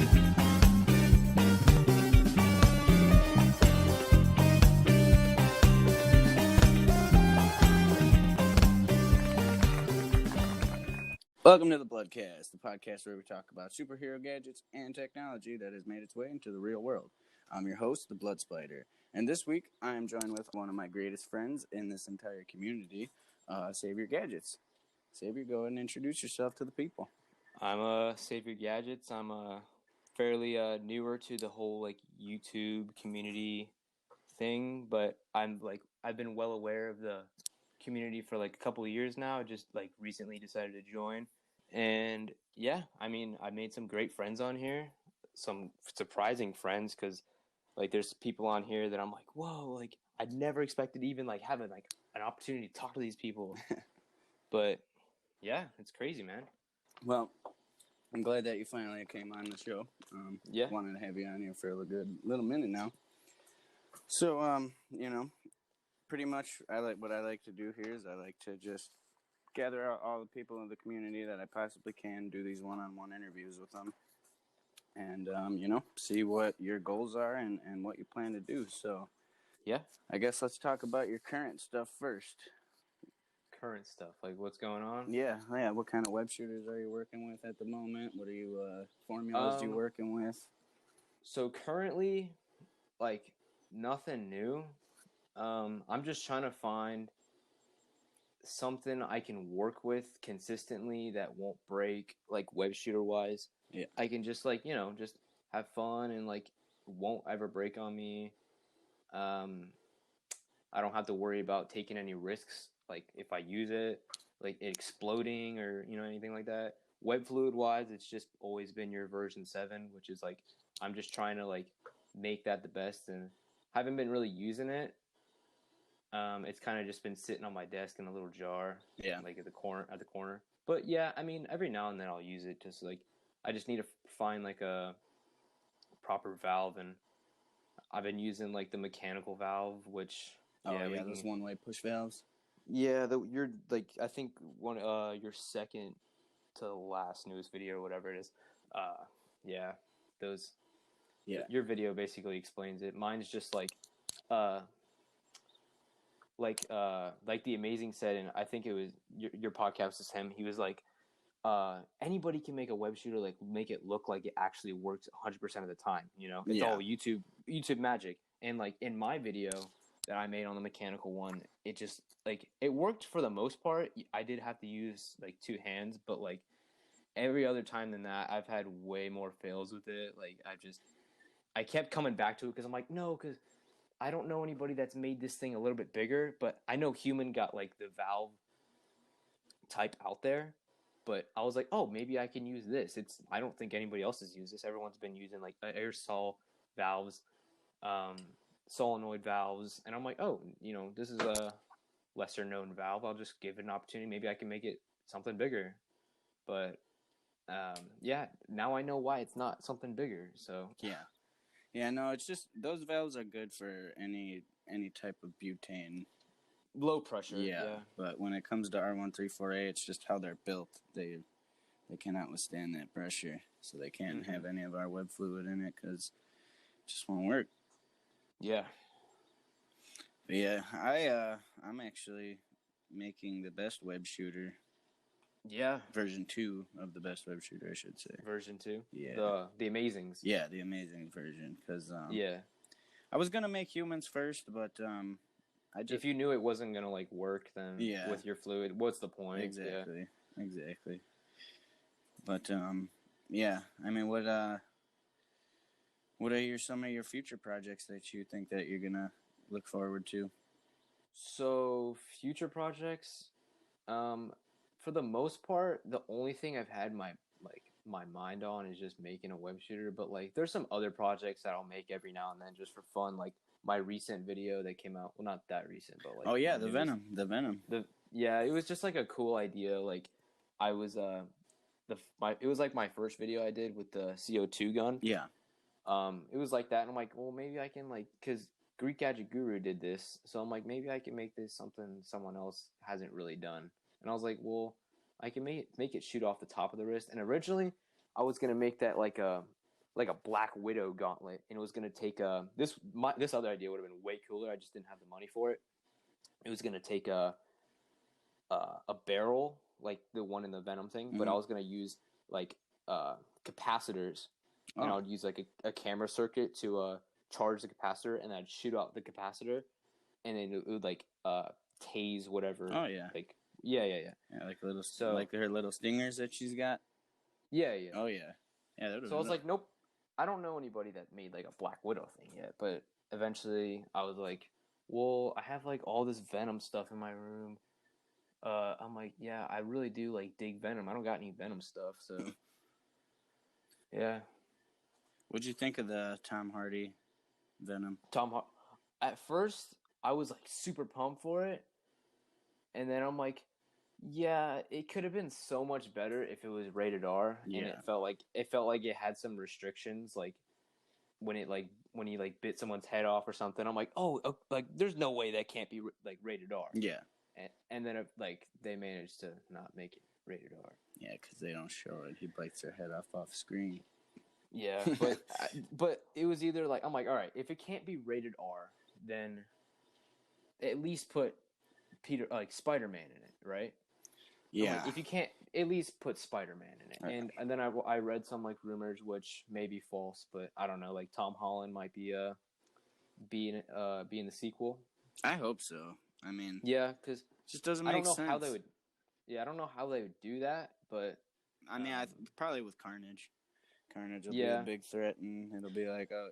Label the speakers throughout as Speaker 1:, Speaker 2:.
Speaker 1: Welcome to the Bloodcast, the podcast where we talk about superhero gadgets and technology that has made its way into the real world. I'm your host, the Blood Spider, and this week I am joined with one of my greatest friends in this entire community, Savior Gadgets. Savior, go ahead and introduce yourself to the people.
Speaker 2: I'm Savior Gadgets. I'm fairly newer to the whole YouTube community thing, but I've been well aware of the community for a couple of years now. I just recently decided to join, and yeah, I mean I made some great friends on here, some surprising friends because there's people on here that I'm like, whoa, I'd never expected to even have an opportunity to talk to these people, but yeah, it's crazy, man.
Speaker 1: Well, I'm glad that you finally came on the show.
Speaker 2: Yeah.
Speaker 1: Wanted to have you on here for a good little minute now. So, pretty much what I like to do here is I like to just gather out all the people in the community that I possibly can, do these one-on-one interviews with them, and, see what your goals are and what you plan to do. So,
Speaker 2: yeah,
Speaker 1: I guess let's talk about your current stuff first.
Speaker 2: Current stuff, what's going on?
Speaker 1: Yeah. What kind of web shooters are you working with at the moment? What are you formulas you working with?
Speaker 2: So currently, nothing new. I'm just trying to find something I can work with consistently that won't break, web shooter wise.
Speaker 1: Yeah.
Speaker 2: I can just just have fun and won't ever break on me. I don't have to worry about taking any risks, if I use it, it exploding or anything like that. Web fluid wise, it's just always been your version 7, which is I'm just trying to make that the best, and haven't been really using it. It's kind of just been sitting on my desk in a little jar,
Speaker 1: yeah,
Speaker 2: at the corner. But yeah, I mean, every now and then I'll use it. Just I just need to find a proper valve, and I've been using the mechanical valve, which
Speaker 1: those one-way push valves.
Speaker 2: Yeah, you're I think one your second to last newest video or whatever it is. Yeah, those.
Speaker 1: Yeah.
Speaker 2: Your video basically explains it. Mine's just like the Amazing said, and I think it was your podcast is him. He was like, anybody can make a web shooter, make it look like it actually works 100% of the time. It's all YouTube magic. And in my video that I made on the mechanical one, it just it worked for the most part. I did have to use 2 hands, but every other time than that, I've had way more fails with it. I kept coming back to it because I'm like, no, because I don't know anybody that's made this thing a little bit bigger, but I know Human got the valve type out there. But I was like, oh, maybe I can use this. I don't think anybody else has used this. Everyone's been using aerosol valves, solenoid valves, and I'm like, oh, this is a lesser known valve. I'll just give it an opportunity. Maybe I can make it something bigger. But yeah, now I know why it's not something bigger. So
Speaker 1: yeah, no, it's just those valves are good for any type of butane.
Speaker 2: Low pressure. Yeah.
Speaker 1: But when it comes to R134A, it's just how they're built. They cannot withstand that pressure, so they can't have any of our web fluid in it because it just won't work.
Speaker 2: Yeah.
Speaker 1: But yeah, I'm actually making the best web shooter.
Speaker 2: Yeah.
Speaker 1: Version 2 of the best web shooter, I should say.
Speaker 2: Version 2?
Speaker 1: Yeah.
Speaker 2: The Amazings.
Speaker 1: Yeah, the Amazing version. Because
Speaker 2: yeah.
Speaker 1: I was going to make Humans first, but
Speaker 2: if you knew it wasn't going to work, then with your fluid, what's the point?
Speaker 1: Exactly. But yeah, I mean, what are some of your future projects that you think that you're going to look forward to?
Speaker 2: So, future projects, for the most part, the only thing I've had my mind on is just making a web shooter. But there's some other projects that I'll make every now and then just for fun. My recent video that came out, well, not that recent, but
Speaker 1: the Venom.
Speaker 2: It was just a cool idea. I was it was my first video I did with the CO2 gun.
Speaker 1: Yeah.
Speaker 2: It was like that, and I'm like, well, maybe I can because Greek Gadget Guru did this, so I'm like, maybe I can make this something someone else hasn't really done. And I was like, well, I can make it shoot off the top of the wrist. And originally, I was gonna make that like a Black Widow gauntlet, and it was gonna take this other idea would have been way cooler. I just didn't have the money for it. It was gonna take a barrel like the one in the Venom thing, but I was gonna use like capacitors, and I would use like a camera circuit to charge the capacitor, and I'd shoot out the capacitor, and then it would like tase whatever.
Speaker 1: Oh yeah,
Speaker 2: like yeah,
Speaker 1: like like her little stingers that she's got.
Speaker 2: Yeah.
Speaker 1: Oh yeah, yeah.
Speaker 2: So I was like, nope, I don't know anybody that made like a Black Widow thing yet, but eventually I was like, well, I have like all this Venom stuff in my room. I'm like, yeah, I really do like dig Venom. I don't got any Venom stuff, so yeah.
Speaker 1: What'd you think of the Tom Hardy Venom?
Speaker 2: At first, I was like super pumped for it, and then I'm like, yeah, it could have been so much better if it was rated R, and it felt like it had some restrictions, like when he like bit someone's head off or something. I'm like, oh, like there's no way that can't be like rated R.
Speaker 1: Yeah.
Speaker 2: And then like they managed to not make it rated R.
Speaker 1: Yeah, because they don't show it. He bites her head off screen.
Speaker 2: Yeah, but it was either like, I'm like, all right, if it can't be rated R, then at least put Spider-Man in it, right?
Speaker 1: Yeah.
Speaker 2: Like, if you can't, at least put Spider-Man in it. Right. And then I read some like rumors, which may be false, but I don't know. Like Tom Holland might be in the sequel.
Speaker 1: I hope so. I mean,
Speaker 2: yeah, because
Speaker 1: it just doesn't make sense.
Speaker 2: How they would. Yeah, I don't know how they would do that, but
Speaker 1: I mean, probably with Carnage. Carnage will be a big threat, and it'll be like, oh,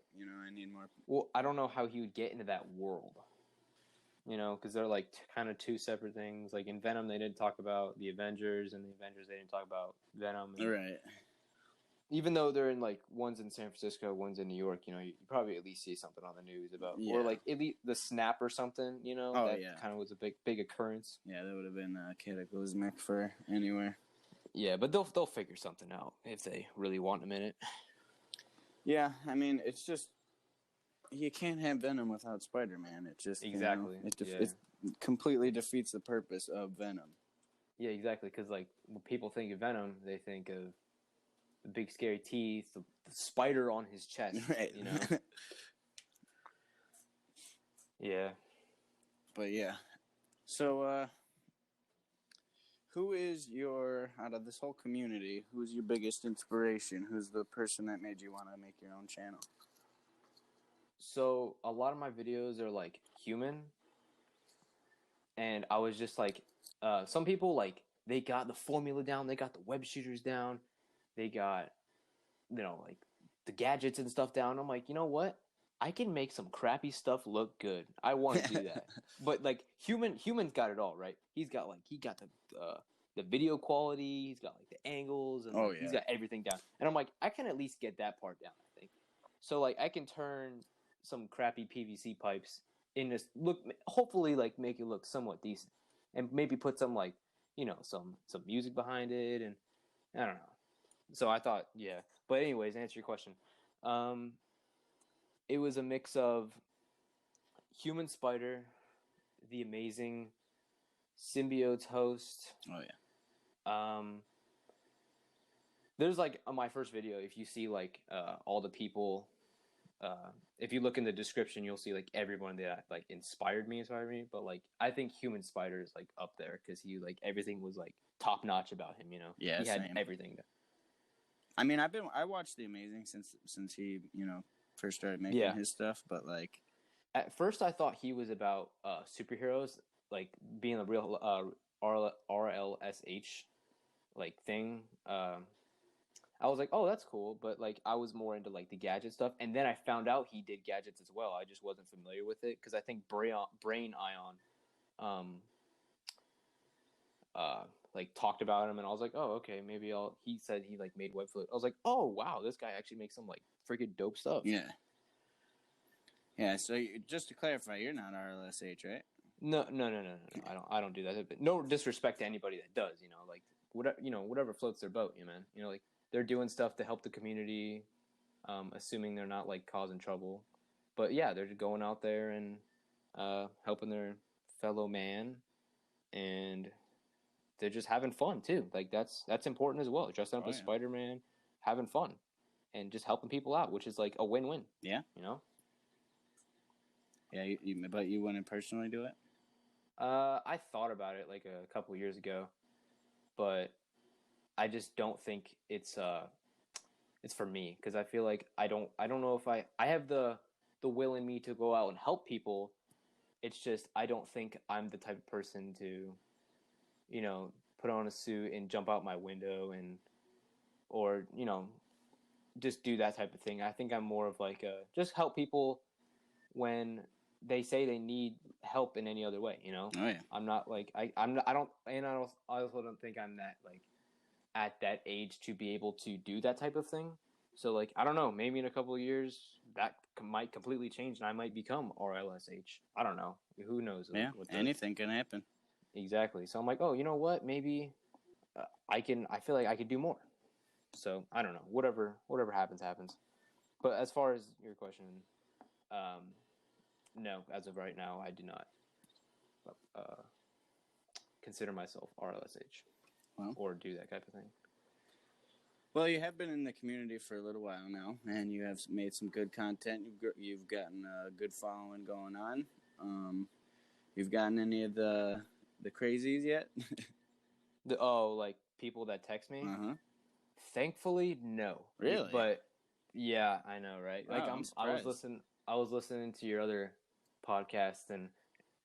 Speaker 1: I need more.
Speaker 2: Well, I don't know how he would get into that world. Because they're like kind of two separate things. Like in Venom, they didn't talk about the Avengers, and the Avengers they didn't talk about Venom.
Speaker 1: Right.
Speaker 2: Even though they're in like one's in San Francisco, one's in New York, you probably at least see something on the news about, or like at least the snap or something. Kind of was a big occurrence.
Speaker 1: Yeah, that would have been cataclysmic for anywhere.
Speaker 2: Yeah, but they'll figure something out if they really want a minute.
Speaker 1: Yeah, I mean, it's just you can't have Venom without Spider-Man. It just
Speaker 2: exactly
Speaker 1: it completely defeats the purpose of Venom.
Speaker 2: Yeah, exactly. Because like when people think of Venom, they think of the big scary teeth, the spider on his chest,
Speaker 1: right?
Speaker 2: Yeah.
Speaker 1: But yeah, so who is out of this whole community, who's your biggest inspiration? Who's the person that made you want to make your own channel?
Speaker 2: So a lot of my videos are like human, and I was just like, some people like they got the formula down, they got the web shooters down, they got like the gadgets and stuff down. I'm like, you know what? I can make some crappy stuff look good. I want to do that. But like human's got it all, right? He got the video quality, he's got like the angles, and he's got everything down. And I'm like, I can at least get that part down, I think. So like I can turn some crappy PVC pipes in this hopefully like make it look somewhat decent, and maybe put some like some music behind it, and I don't know. So I thought, yeah. But anyways, answer your question. It was a mix of Human Spider, the Amazing, Symbiote's host.
Speaker 1: Oh yeah.
Speaker 2: There's like on my first video, if you see like all the people, if you look in the description, you'll see like everyone that like inspired me. But like I think Human Spider is like up there because he like everything was like top notch about him.
Speaker 1: Yeah,
Speaker 2: he had everything.
Speaker 1: I mean, I watched The Amazing since he first started making his stuff, but like
Speaker 2: at first I thought he was about superheroes, like being a real RLSH like thing. I was like, oh, that's cool, but like I was more into like the gadget stuff, and then I found out he did gadgets as well. I just wasn't familiar with it because I think Brain Ion like talked about him, and I was like, oh, okay, maybe he said he like made Webfloat. I was like, oh wow, this guy actually makes some like freaking dope stuff.
Speaker 1: Yeah. So just to clarify, you're not RLSH, right?
Speaker 2: No. I don't do that. But no disrespect to anybody that does. Like whatever floats their boat. Man. Like they're doing stuff to help the community, assuming they're not like causing trouble. But yeah, they're just going out there and helping their fellow man, and they're just having fun too. Like that's important as well. Dressing up as Spider-Man, having fun. and just helping people out, which is like a win-win.
Speaker 1: Yeah.
Speaker 2: You know?
Speaker 1: Yeah, but you wouldn't personally do it?
Speaker 2: I thought about it like a couple years ago, but I just don't think it's for me, because I feel like I don't know if I have the will in me to go out and help people. It's just I don't think I'm the type of person to, you know, put on a suit and jump out my window or you know, just do that type of thing. I think I'm more of like just help people when they say they need help in any other way. You know,
Speaker 1: Oh yeah.
Speaker 2: I'm not like I'm not, I don't, and I also don't think I'm that like at that age to be able to do that type of thing. So like I don't know, maybe in a couple of years that might completely change and I might become RLSH. I don't know. Who knows?
Speaker 1: Yeah, anything can happen.
Speaker 2: Exactly. So I'm like, oh, you know what? Maybe I feel like I could do more. So I don't know. Whatever happens, happens. But as far as your question, no, as of right now, I do not consider myself RLSH or do that type of thing.
Speaker 1: Well, you have been in the community for a little while now, and you have made some good content. You've gotten a good following going on. You've gotten any of the crazies yet?
Speaker 2: Like people that text me?
Speaker 1: Uh-huh.
Speaker 2: Thankfully, no.
Speaker 1: Really?
Speaker 2: But yeah, I know, right?
Speaker 1: Wow,
Speaker 2: Like
Speaker 1: I'm
Speaker 2: I was listening to your other podcast, and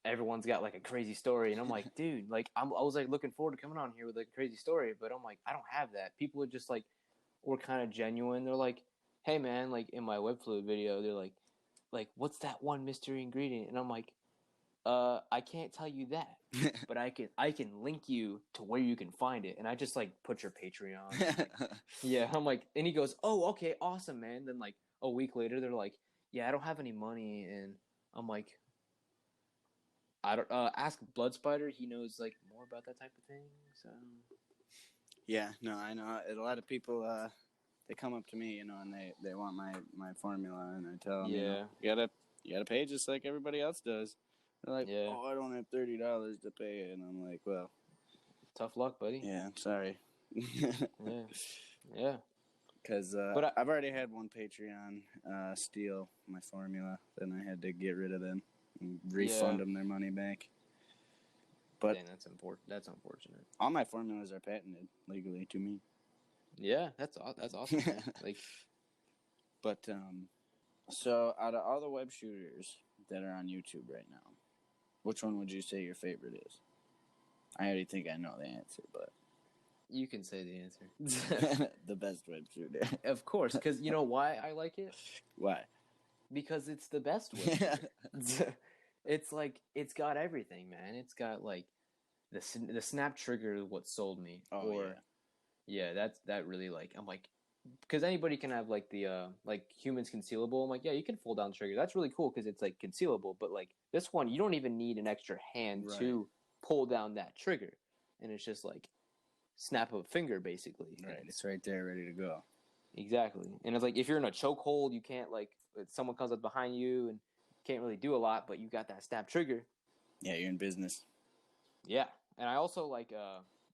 Speaker 2: everyone's got like a crazy story, and I'm like, dude, like I was like looking forward to coming on here with like a crazy story, but I'm like, I don't have that. People are just like, were kind of genuine. They're like, hey man, like in my Webfluid video, they're like what's that one mystery ingredient? And I'm like, I can't tell you that, but I can link you to where you can find it. And I just like put your Patreon. Like, yeah, I'm like, and he goes, oh, okay, awesome, man. Then like a week later, they're like, yeah, I don't have any money, and I'm like, I don't ask Blood Spider. He knows like more about that type of thing. So
Speaker 1: yeah, no, I know a lot of people. They come up to me, you know, and they want my formula, and I tell them, you gotta pay just like everybody else does. They're like, oh, I don't have $30 to pay, and I'm like, well,
Speaker 2: tough luck, buddy.
Speaker 1: Yeah, sorry.
Speaker 2: Yeah.
Speaker 1: Because I've already had one Patreon steal my formula, then I had to get rid of them and refund them their money back. But
Speaker 2: dang, that's important. That's unfortunate.
Speaker 1: All my formulas are patented legally to me.
Speaker 2: Yeah, that's awesome. Like,
Speaker 1: but so out of all the web shooters that are on YouTube right now, which one would you say your favorite is? I already think I know the answer, but
Speaker 2: you can say the answer.
Speaker 1: The best web shooter,
Speaker 2: of course, because you know why I like it.
Speaker 1: Why?
Speaker 2: Because it's the best web shooter. It's like it's got everything, man. It's got like the snap trigger. What sold me?
Speaker 1: Oh
Speaker 2: yeah. That really like I'm like, because anybody can have like the like humans concealable. I'm like, yeah, you can fold down the trigger. That's really cool because it's like concealable. But like this one, you don't even need an extra hand to pull down that trigger, and it's just like snap of a finger basically.
Speaker 1: Right, it's right there, ready to go.
Speaker 2: Exactly, and it's like if you're in a chokehold, you can't like if someone comes up behind you and can't really do a lot, but you got that snap trigger.
Speaker 1: Yeah, you're in business.
Speaker 2: Yeah, and I also like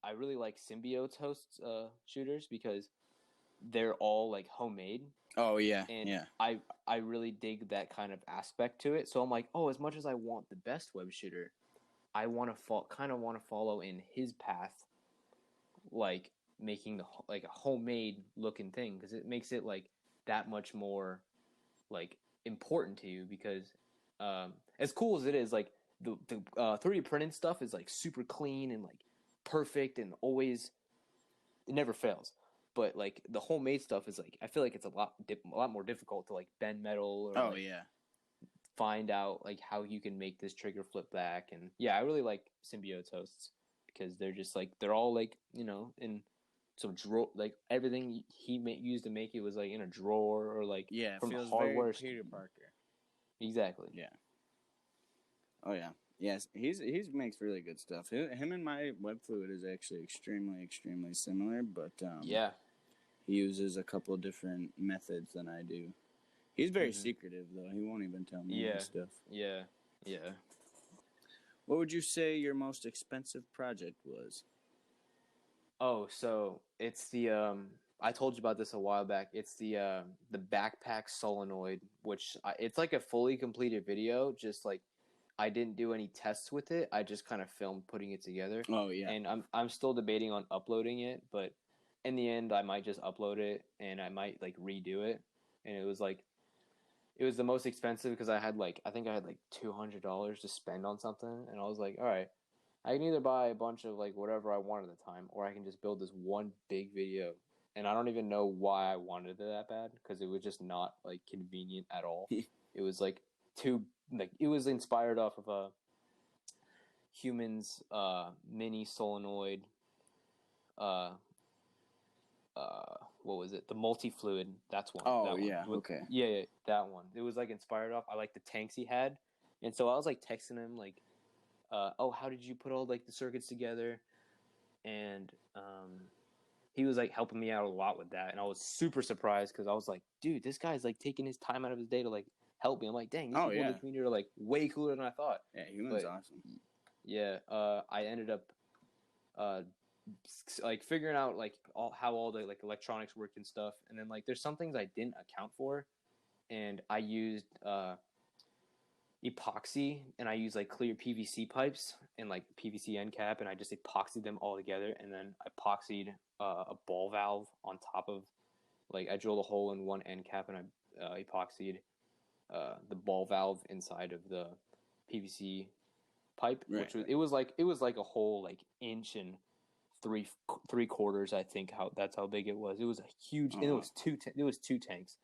Speaker 2: I really like Symbiote host shooters because they're all like homemade.
Speaker 1: Oh yeah,
Speaker 2: and
Speaker 1: yeah.
Speaker 2: I really dig that kind of aspect to it. So I'm like, oh, as much as I want the best web shooter, I want to follow in his path, like making like a homemade looking thing because it makes it like that much more like important to you because as cool as it is, like the 3D printed stuff is like super clean and like perfect and always it never fails. But like the homemade stuff is like I feel like it's a lot more difficult to like bend metal or find out like how you can make this trigger flip back. And yeah, I really like Symbiote hosts because they're just like they're all like, you know, in some drawer, like everything he used to make it was like in a drawer or like
Speaker 1: from feels the hardware. Very Peter Parker.
Speaker 2: Exactly.
Speaker 1: Yeah. Oh yeah. Yes, he makes really good stuff. Him and my Webfluid is actually extremely similar, but he uses a couple different methods than I do. He's very secretive though. He won't even tell me his stuff.
Speaker 2: Yeah.
Speaker 1: What would you say your most expensive project was?
Speaker 2: Oh, so it's the I told you about this a while back. It's the backpack solenoid, it's like a fully completed video. Just like I didn't do any tests with it. I just kind of filmed putting it together.
Speaker 1: Oh yeah.
Speaker 2: And I'm still debating on uploading it, but in the end, I might just upload it and I might like redo it. And it was the most expensive because I think I had like $200 to spend on something, and I was like, all right, I can either buy a bunch of like whatever I want at the time, or I can just build this one big video. And I don't even know why I wanted it that bad because it was just not like convenient at all. It was like it was inspired off of a Humans mini solenoid what was it? The multi-fluid. That's one.
Speaker 1: Oh
Speaker 2: that one.
Speaker 1: yeah, okay.
Speaker 2: Yeah, that one. It was like inspired off. I like the tanks he had, and so I was like texting him like, "Oh, how did you put all like the circuits together?" And he was like helping me out a lot with that, and I was super surprised because I was like, "Dude, this guy's like taking his time out of his day to like help me." I'm like, "Dang, these people in the community are like way cooler than I thought."
Speaker 1: Yeah, Human's awesome.
Speaker 2: Yeah, I ended up like figuring out like how all the like electronics worked and stuff, and then like there's some things I didn't account for, and I used epoxy, and I used like clear PVC pipes and like PVC end cap, and I just epoxied them all together, and then I epoxied a ball valve on top of, like I drilled a hole in one end cap and I epoxied the ball valve inside of the PVC pipe, which was it was like a whole like inch and three quarters, I think. That's how big it was. It was a huge. And it was two tanks.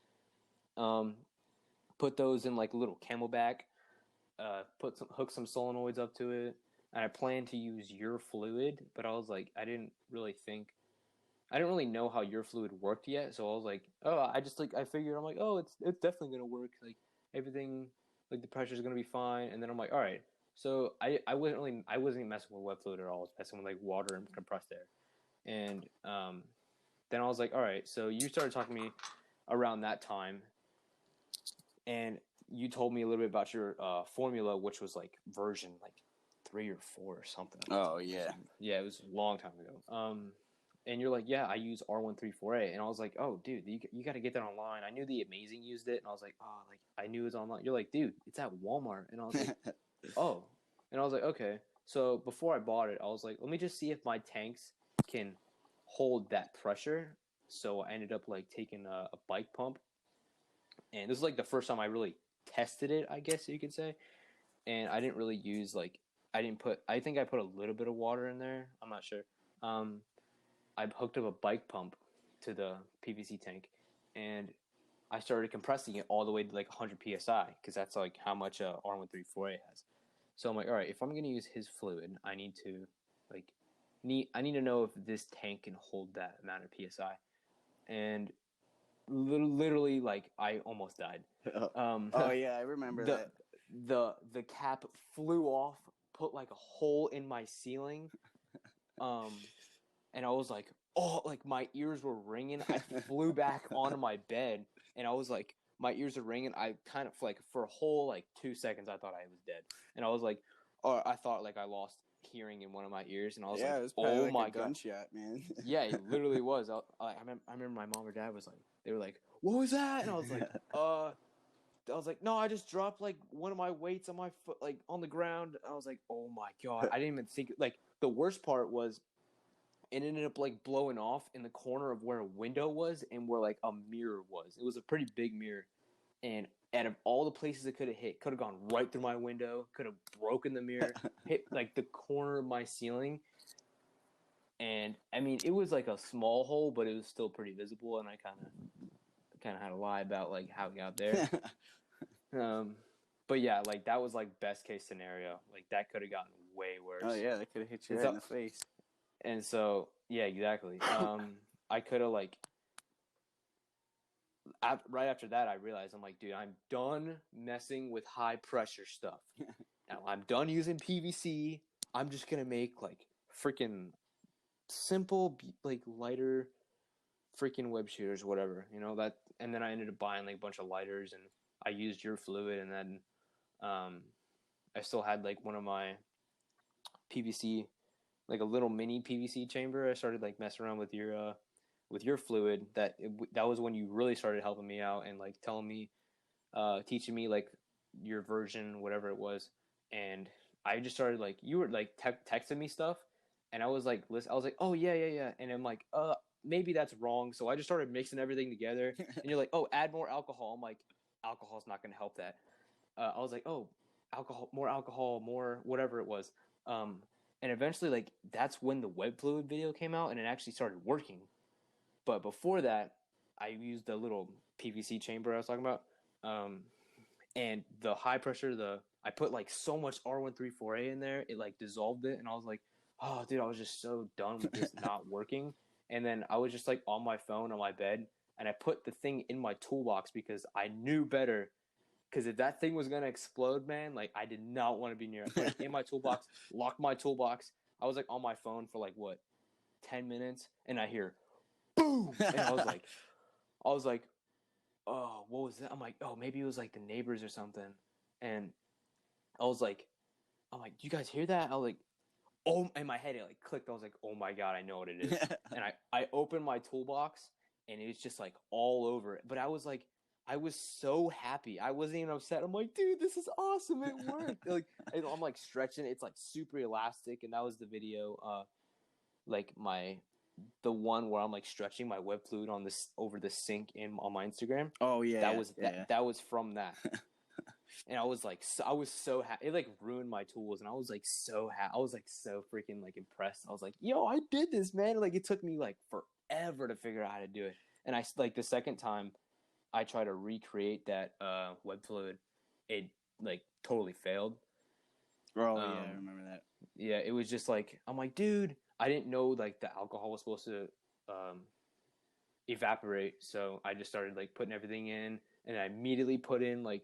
Speaker 2: Put those in like a little Camelback. Hook some solenoids up to it, and I planned to use your fluid, but I was like, I didn't really know how your fluid worked yet, so I was like, oh, I figured I'm like, oh, it's definitely gonna work. Like everything, like the pressure's gonna be fine, and then I'm like, all right. So I wasn't messing with wet fluid at all. I was messing with like water and compressed air, and then I was like, all right. So you started talking to me around that time, and you told me a little bit about your formula, which was like version like 3 or 4 or something.
Speaker 1: Oh yeah,
Speaker 2: yeah, it was a long time ago. And you're like, yeah, I use R134A, and I was like, oh, dude, you got to get that online. I knew the Amazing used it, and I was like, oh, like I knew it was online. You're like, dude, it's at Walmart, and I was like, oh, and I was like, okay. So before I bought it, I was like, let me just see if my tanks can hold that pressure. So I ended up like taking a bike pump, and this is like the first time I really tested it, I guess you could say. And I didn't really use like I think I put a little bit of water in there. I'm not sure. I hooked up a bike pump to the PVC tank, and I started compressing it all the way to like 100 psi because that's like how much R134A has. So I'm like, all right, if I'm gonna use his fluid, I need to know if this tank can hold that amount of psi. And literally, like I almost died.
Speaker 1: Oh yeah, I remember that.
Speaker 2: The cap flew off, put like a hole in my ceiling. And I was like, oh, like my ears were ringing. I flew back onto my bed, and I was like, my ears are ringing. I kind of like for a whole like 2 seconds, I thought I was dead, and I was like, or I thought like I lost hearing in one of my ears, and I was like,
Speaker 1: it was probably
Speaker 2: oh
Speaker 1: like
Speaker 2: my
Speaker 1: a gunshot, man.
Speaker 2: yeah, it literally was. I remember my mom or dad was like, they were like, what was that? And I was like, no, I just dropped like one of my weights on my foot, like on the ground. I was like, oh my God. I didn't even think, like, the worst part was it ended up like blowing off in the corner of where a window was and where like a mirror was. It was a pretty big mirror. And out of all the places it could have hit, could have gone right through my window, could have broken the mirror, hit like the corner of my ceiling. And I mean, it was like a small hole, but it was still pretty visible. And I kind of had to lie about like how it got there. But yeah, like that was like best case scenario. Like that could have gotten way worse.
Speaker 1: Oh yeah, that could have hit you right in the face.
Speaker 2: And so yeah, exactly. I could have like right after that, I realized I'm like, dude, I'm done messing with high pressure stuff. Now I'm done using PVC. I'm just gonna make like freaking simple, like lighter, freaking web shooters, whatever, you know that. And then I ended up buying like a bunch of lighters, and I used your fluid, and then I still had like one of my PVC, like a little mini PVC chamber. I started like messing around with your with your fluid, that was when you really started helping me out and like telling me, teaching me like your version, whatever it was. And I just started like, you were like texting me stuff, and I was like, listen, I was like, oh yeah, yeah, yeah, and I'm like, maybe that's wrong. So I just started mixing everything together, and you're like, oh, add more alcohol. I'm like, alcohol's not going to help that. I was like, oh, alcohol, more whatever it was. And eventually, like, that's when the web fluid video came out, and it actually started working. But before that, I used the little PVC chamber I was talking about, and the high pressure. I put like so much R134A in there, it like dissolved it, and I was like, oh, dude, I was just so done with this not working. And then I was just like on my phone on my bed, and I put the thing in my toolbox because I knew better. Because if that thing was gonna explode, man, like I did not want to be near it. I put it in my toolbox, locked my toolbox. I was like on my phone for like what, 10 minutes, and I hear, boom, and I was like, oh, what was that? I'm like, oh, maybe it was like the neighbors or something. And I'm like, do you guys hear that? I was like, oh, in my head it like clicked. I was like, oh my god, I know what it is. And I opened my toolbox, and it's just like all over it. But I was so happy. I wasn't even upset. I'm like, dude, this is awesome. It worked. Like, I'm like stretching. It's like super elastic, and that was the video. Like the one where I'm like stretching my web fluid on this over the sink on my Instagram.
Speaker 1: Oh yeah,
Speaker 2: that was from that. And I was so happy. It like ruined my tools, and I was like so happy. I was like so freaking like impressed. I was like, yo, I did this, man. Like, it took me like forever to figure out how to do it. And I like the second time I tried to recreate that web fluid, it like totally failed.
Speaker 1: Oh yeah, I remember that.
Speaker 2: Yeah, it was just like, I'm like, dude, I didn't know like the alcohol was supposed to evaporate, so I just started like putting everything in, and I immediately put in like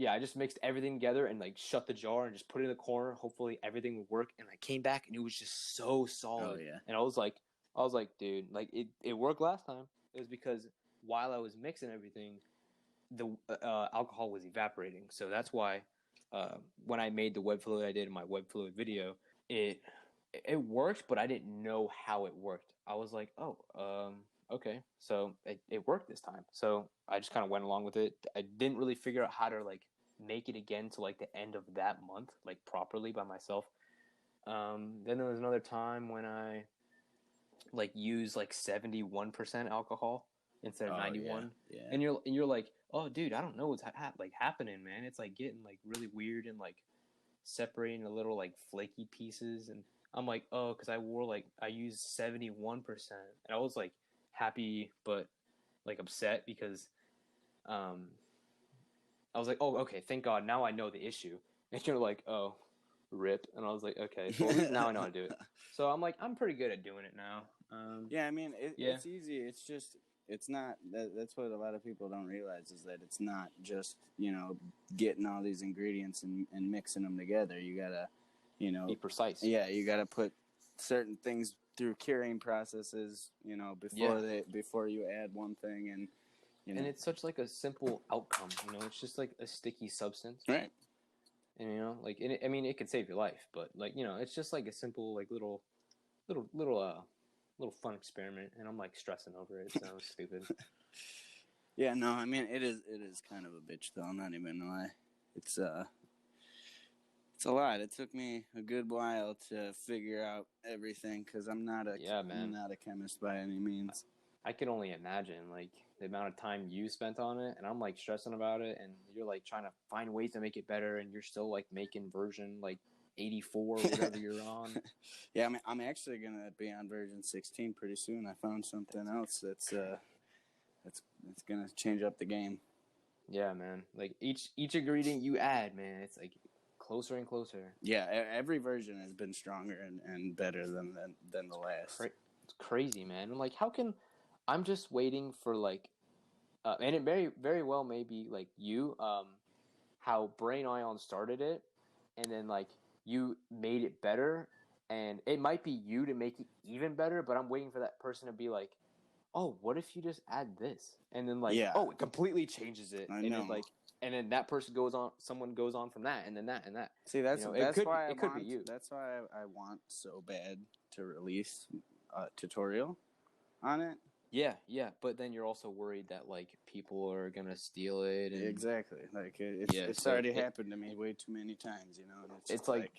Speaker 2: I just mixed everything together and like shut the jar and just put it in the corner. Hopefully everything would work, and I came back and it was just so solid.
Speaker 1: Oh yeah.
Speaker 2: And I was like, dude, like it worked last time. It was because while I was mixing everything, the alcohol was evaporating. So that's why when I made the web fluid I did in my web fluid video, it worked, but I didn't know how it worked. I was like, oh, okay, so it worked this time. So I just kind of went along with it. I didn't really figure out how to like make it again to like the end of that month, like properly by myself. Then there was another time when I like used like 71% alcohol instead of 91.
Speaker 1: Yeah.
Speaker 2: And you're like, oh, dude, I don't know what's like happening, man. It's like getting like really weird and like separating the little like flaky pieces. And I'm like, oh, because I used 71%, and I was like happy but like upset because I was like, oh, okay, thank God, now I know the issue. And you're like, oh, rip. And I was like, okay, well, at least now I know how to do it. So I'm like, I'm pretty good at doing it now.
Speaker 1: Yeah, I mean, it's easy. It's just, it's not, that's what a lot of people don't realize, is that it's not just, getting all these ingredients and mixing them together. You gotta,
Speaker 2: be precise.
Speaker 1: Yeah, you gotta put certain things through curing processes, before you add one thing. And,
Speaker 2: and it's such like a simple outcome, it's just like a sticky substance.
Speaker 1: Right.
Speaker 2: And, like, I mean, it could save your life, but like, it's just like a simple, like little fun experiment, and I'm like stressing over it. So stupid.
Speaker 1: Yeah, no, I mean, it is kind of a bitch though. I'm not even gonna lie. It's a lot. It took me a good while to figure out everything, because I'm not a chemist by any means.
Speaker 2: I can only imagine like the amount of time you spent on it, and I'm like stressing about it, and you're like trying to find ways to make it better, and you're still like making version like 84 or whatever you're on.
Speaker 1: Yeah, I'm actually gonna be on version 16 pretty soon. I found something else that's gonna change up the game. Yeah,
Speaker 2: man. Like each ingredient you add, man, it's like closer and closer.
Speaker 1: Yeah, every version has been stronger and better than the last.
Speaker 2: It's crazy, man. I'm like, how can I'm just waiting for like, and it very very well may be like you, how Brain Ion started it, and then like you made it better, and it might be you to make it even better. But I'm waiting for that person to be like, oh, what if you just add this? And then like, oh, it completely changes it.
Speaker 1: I know.
Speaker 2: Then, like, and then that person goes on, someone goes on from that, and then that and that.
Speaker 1: See, that's why it could be you. That's why I want so bad to release a tutorial, on it.
Speaker 2: Yeah, yeah, but then you're also worried that like people are gonna steal it. And
Speaker 1: Exactly. Like it's
Speaker 2: so
Speaker 1: already happened to me way too many times, you know. And it's
Speaker 2: it's
Speaker 1: just
Speaker 2: like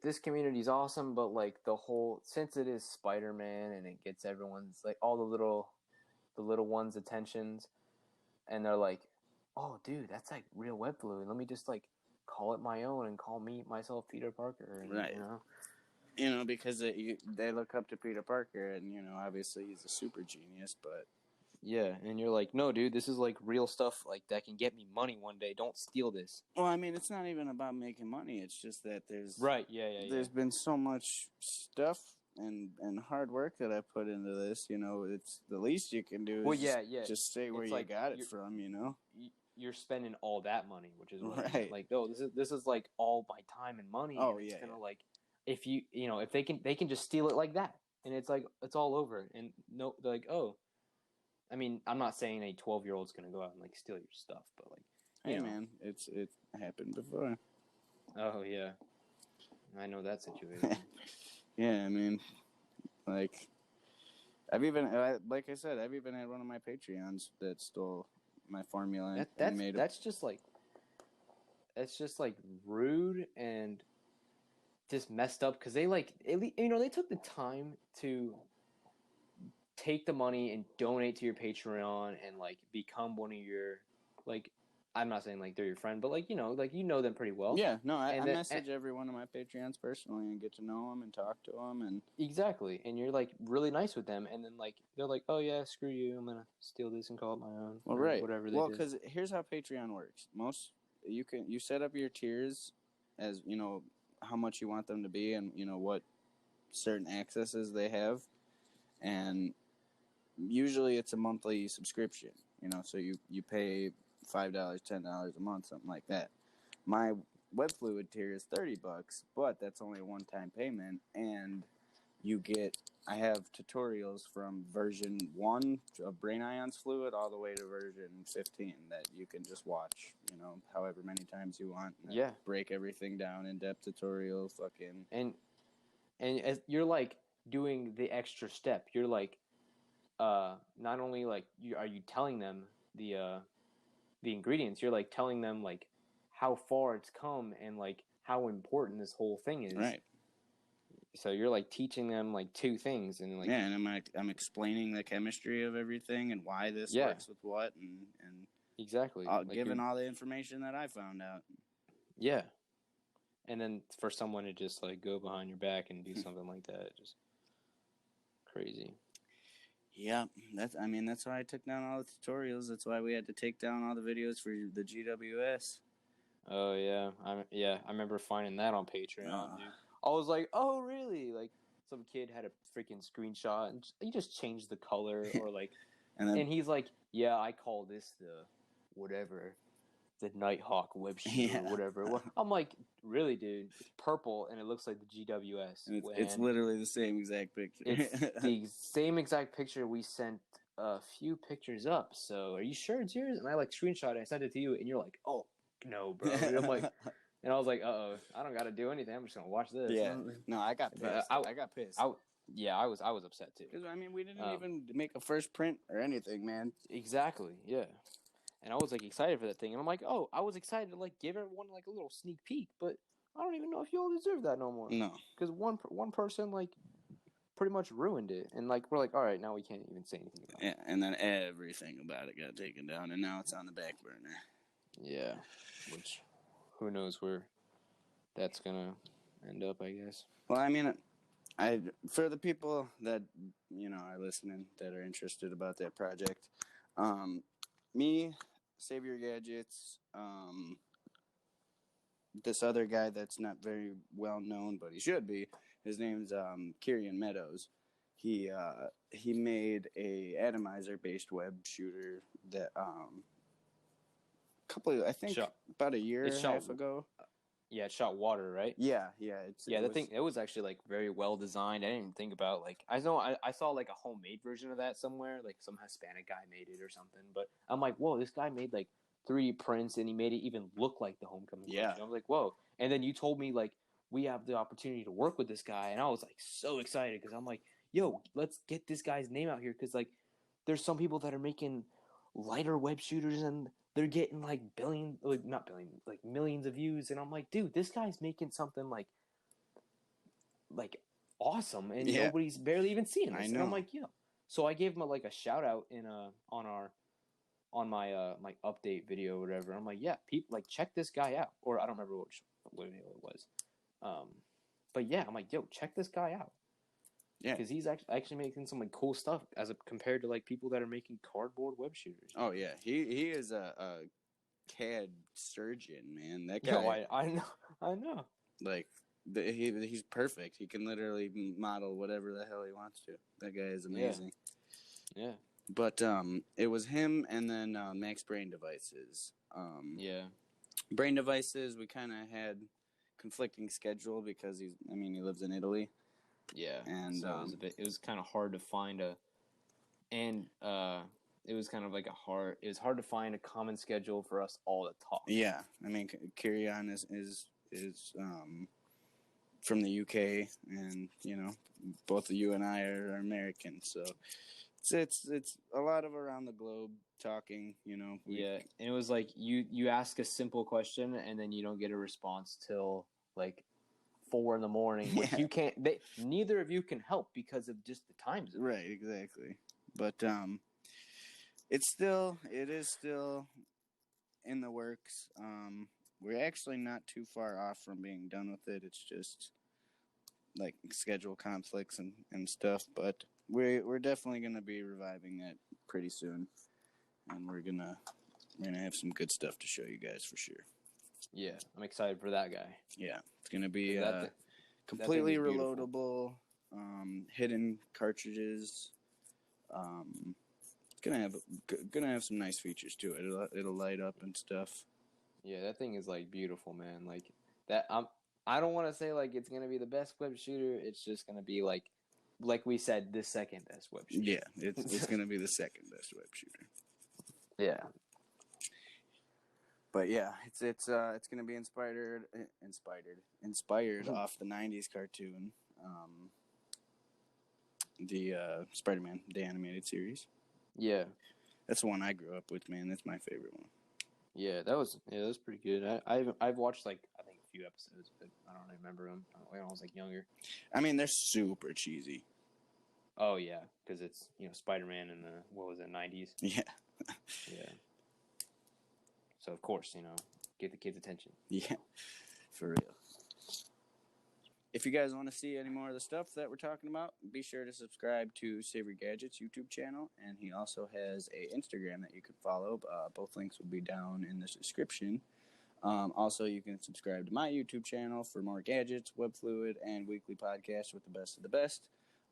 Speaker 2: this community's awesome, but like the whole, since it is Spider-Man and it gets everyone's, like, all the little ones' attentions, and they're like, oh dude, that's like real web fluid. Let me just like call it my own and call me myself Peter Parker, and
Speaker 1: right. You know, because they look up to Peter Parker, and you know, obviously he's a super genius, but
Speaker 2: yeah, and you're like, no, dude, this is like real stuff, like that can get me money one day. Don't steal this.
Speaker 1: well, I mean, it's not even about making money. It's just that
Speaker 2: Right? Yeah,
Speaker 1: there's been so much stuff and hard work that I put into this. You know, it's the least you can do.
Speaker 2: Well,
Speaker 1: Is
Speaker 2: yeah,
Speaker 1: just say where
Speaker 2: it's
Speaker 1: you
Speaker 2: like
Speaker 1: got it from. You know,
Speaker 2: you're spending all that money, which is what I mean.
Speaker 1: right?
Speaker 2: Like, oh, this is like all my time and money.
Speaker 1: Oh,
Speaker 2: and it's
Speaker 1: yeah,
Speaker 2: gonna
Speaker 1: yeah.
Speaker 2: like, if you know, if they can just steal it like that, and it's like it's all over. And no, they're like, oh, I mean, I'm not saying a 12-year-old's gonna go out and like steal your stuff, but like,
Speaker 1: Hey,
Speaker 2: you know,
Speaker 1: man, it happened before.
Speaker 2: oh yeah, I know that situation.
Speaker 1: Yeah, I mean, like like I said, I've even had one of my Patreons that stole my formula and made
Speaker 2: That's just like rude and just messed up, because they like, you know, they took the time to take the money and donate to your Patreon and like become one of your, like, I'm not saying like they're your friend, but like, you know them pretty well.
Speaker 1: Yeah, no, I
Speaker 2: And then,
Speaker 1: message every one of my Patreons personally and get to know them and talk to them, and
Speaker 2: exactly, and you're like really nice with them, and then like they're like, oh yeah, screw you, I'm gonna steal this and call it my own.
Speaker 1: well,
Speaker 2: or
Speaker 1: right,
Speaker 2: whatever they
Speaker 1: well,
Speaker 2: did.
Speaker 1: because here's how Patreon works. You set up your tiers as you know how much you want them to be, and you know what certain accesses they have, and usually it's a monthly subscription. You know, so you pay $5, $10 a month, something like that. My web fluid tier is $30, but that's only a one-time payment, and I have tutorials from version 1 of Brain Ions Fluid all the way to version 15 that you can just watch, you know, however many times you want.
Speaker 2: Yeah.
Speaker 1: Break everything down, in-depth tutorial, fucking.
Speaker 2: And as you're like doing the extra step, you're like, not only like are you telling them the ingredients, you're like telling them like how far it's come and like how important this whole thing is.
Speaker 1: Right.
Speaker 2: So you're like teaching them like two things, and like,
Speaker 1: yeah, and I'm explaining the chemistry of everything and why this works with what, and
Speaker 2: exactly,
Speaker 1: giving all the information that I found out.
Speaker 2: Yeah, and then for someone to just like go behind your back and do something like that, just crazy.
Speaker 1: Yeah, that's why I took down all the tutorials. That's why we had to take down all the videos for the GWS.
Speaker 2: Oh yeah, I remember finding that on Patreon, dude. I was like, oh really? Like some kid had a freaking screenshot and he just changed the color or like, and he's like, yeah, I call this the Nighthawk web shooter or whatever. I'm like, really, dude? It's purple and it looks like the GWS.
Speaker 1: And it's literally the same exact picture.
Speaker 2: It's the same exact picture. We sent a few pictures up. So are you sure it's yours? And I like screenshot it. I sent it to you, and you're like, oh no, bro. And I'm like, and I was like, I don't got to do anything. I'm just gonna watch this.
Speaker 1: Yeah. No, I got pissed. I got pissed.
Speaker 2: I was upset too.
Speaker 1: Because we didn't even make a first print or anything, man.
Speaker 2: Exactly. Yeah. And I was like excited for that thing, and I'm like, oh, I was excited to like give everyone like a little sneak peek, but I don't even know if y'all deserve that no more.
Speaker 1: No,
Speaker 2: because one person like pretty much ruined it, and like we're like, all right, now we can't even say anything about it.
Speaker 1: Yeah, and then everything about it got taken down, and now it's on the back burner.
Speaker 2: Yeah, which who knows where that's gonna end up, I guess.
Speaker 1: Well, I mean, for the people that are listening that are interested about that project, me, Savior Gadgets, this other guy that's not very well known, but he should be. His name's Kirian Meadows. He made a atomizer based web shooter that about a year and a half ago.
Speaker 2: Yeah, it shot water, right?
Speaker 1: Yeah.
Speaker 2: It was actually like very well designed. I didn't even think about like I saw like a homemade version of that somewhere, like some Hispanic guy made it or something. But I'm like, whoa, this guy made like 3D prints and he made it even look like the Homecoming.
Speaker 1: Yeah,
Speaker 2: version. I was like, whoa. And then you told me like we have the opportunity to work with this guy, and I was like so excited because I'm like, yo, let's get this guy's name out here because like there's some people that are making lighter web shooters and they're getting like not billion, like millions of views, and I'm like, dude, this guy's making something like awesome, and
Speaker 1: Yeah.
Speaker 2: nobody's barely even seeing
Speaker 1: I
Speaker 2: this. And I'm
Speaker 1: know.
Speaker 2: like, yo. So I gave him like a shout out on my my update video or whatever. I'm like, yeah, people like check this guy out. Or I don't remember what video it was. But yeah, I'm like, yo, check this guy out.
Speaker 1: Yeah.
Speaker 2: Because he's actually making some like cool stuff compared to like people that are making cardboard web shooters.
Speaker 1: Oh yeah, he is a CAD surgeon, man. That guy.
Speaker 2: Yo, I know.
Speaker 1: Like he's perfect. He can literally model whatever the hell he wants to. That guy is amazing.
Speaker 2: Yeah.
Speaker 1: But it was him and then Max Brain Devices.
Speaker 2: Yeah.
Speaker 1: Brain Devices, we kind of had conflicting schedule because he lives in Italy.
Speaker 2: Yeah.
Speaker 1: And
Speaker 2: so it was kind of hard to find it was kind of like it was hard to find a common schedule for us all to talk.
Speaker 1: Yeah. I mean, Kirian is from the UK, and you know, both you and I are American, so it's a lot of around the globe talking, you know.
Speaker 2: Yeah, and it was like you ask a simple question and then you don't get a response till like 4 a.m, which
Speaker 1: Yeah.
Speaker 2: you can't. Neither of you can help because of just the time zone.
Speaker 1: Right, exactly. But it is still in the works. We're actually not too far off from being done with it. It's just like schedule conflicts and stuff, but we're definitely gonna be reviving that pretty soon, and we're gonna have some good stuff to show you guys for sure.
Speaker 2: Yeah, I'm excited for that guy.
Speaker 1: Yeah, it's gonna be completely
Speaker 2: that thing is beautiful.
Speaker 1: reloadable, hidden cartridges. It's gonna have some nice features to it. It'll light up and stuff.
Speaker 2: Yeah, that thing is like beautiful, man. Like that. I don't want to say like it's gonna be the best web shooter. It's just gonna be like we said, the second best web shooter.
Speaker 1: Yeah, it's gonna be the second best web shooter.
Speaker 2: Yeah.
Speaker 1: But yeah, it's gonna be inspired off the '90s cartoon, the Spider-Man, the animated series.
Speaker 2: Yeah.
Speaker 1: That's the one I grew up with, man. That's my favorite one.
Speaker 2: Yeah, that was pretty good. I've watched like I think a few episodes, but I don't remember them when I was like younger.
Speaker 1: I mean, they're super cheesy.
Speaker 2: Oh yeah, because it's Spider-Man in the 90s.
Speaker 1: Yeah.
Speaker 2: Yeah. So of course get the kids' attention.
Speaker 1: Yeah, for real. If you guys want to see any more of the stuff that we're talking about, be sure to subscribe to Savory Gadgets YouTube channel, and he also has a Instagram that you can follow. Both links will be down in the description. Also, you can subscribe to my YouTube channel for more gadgets, web fluid, and weekly podcasts with the best of the best.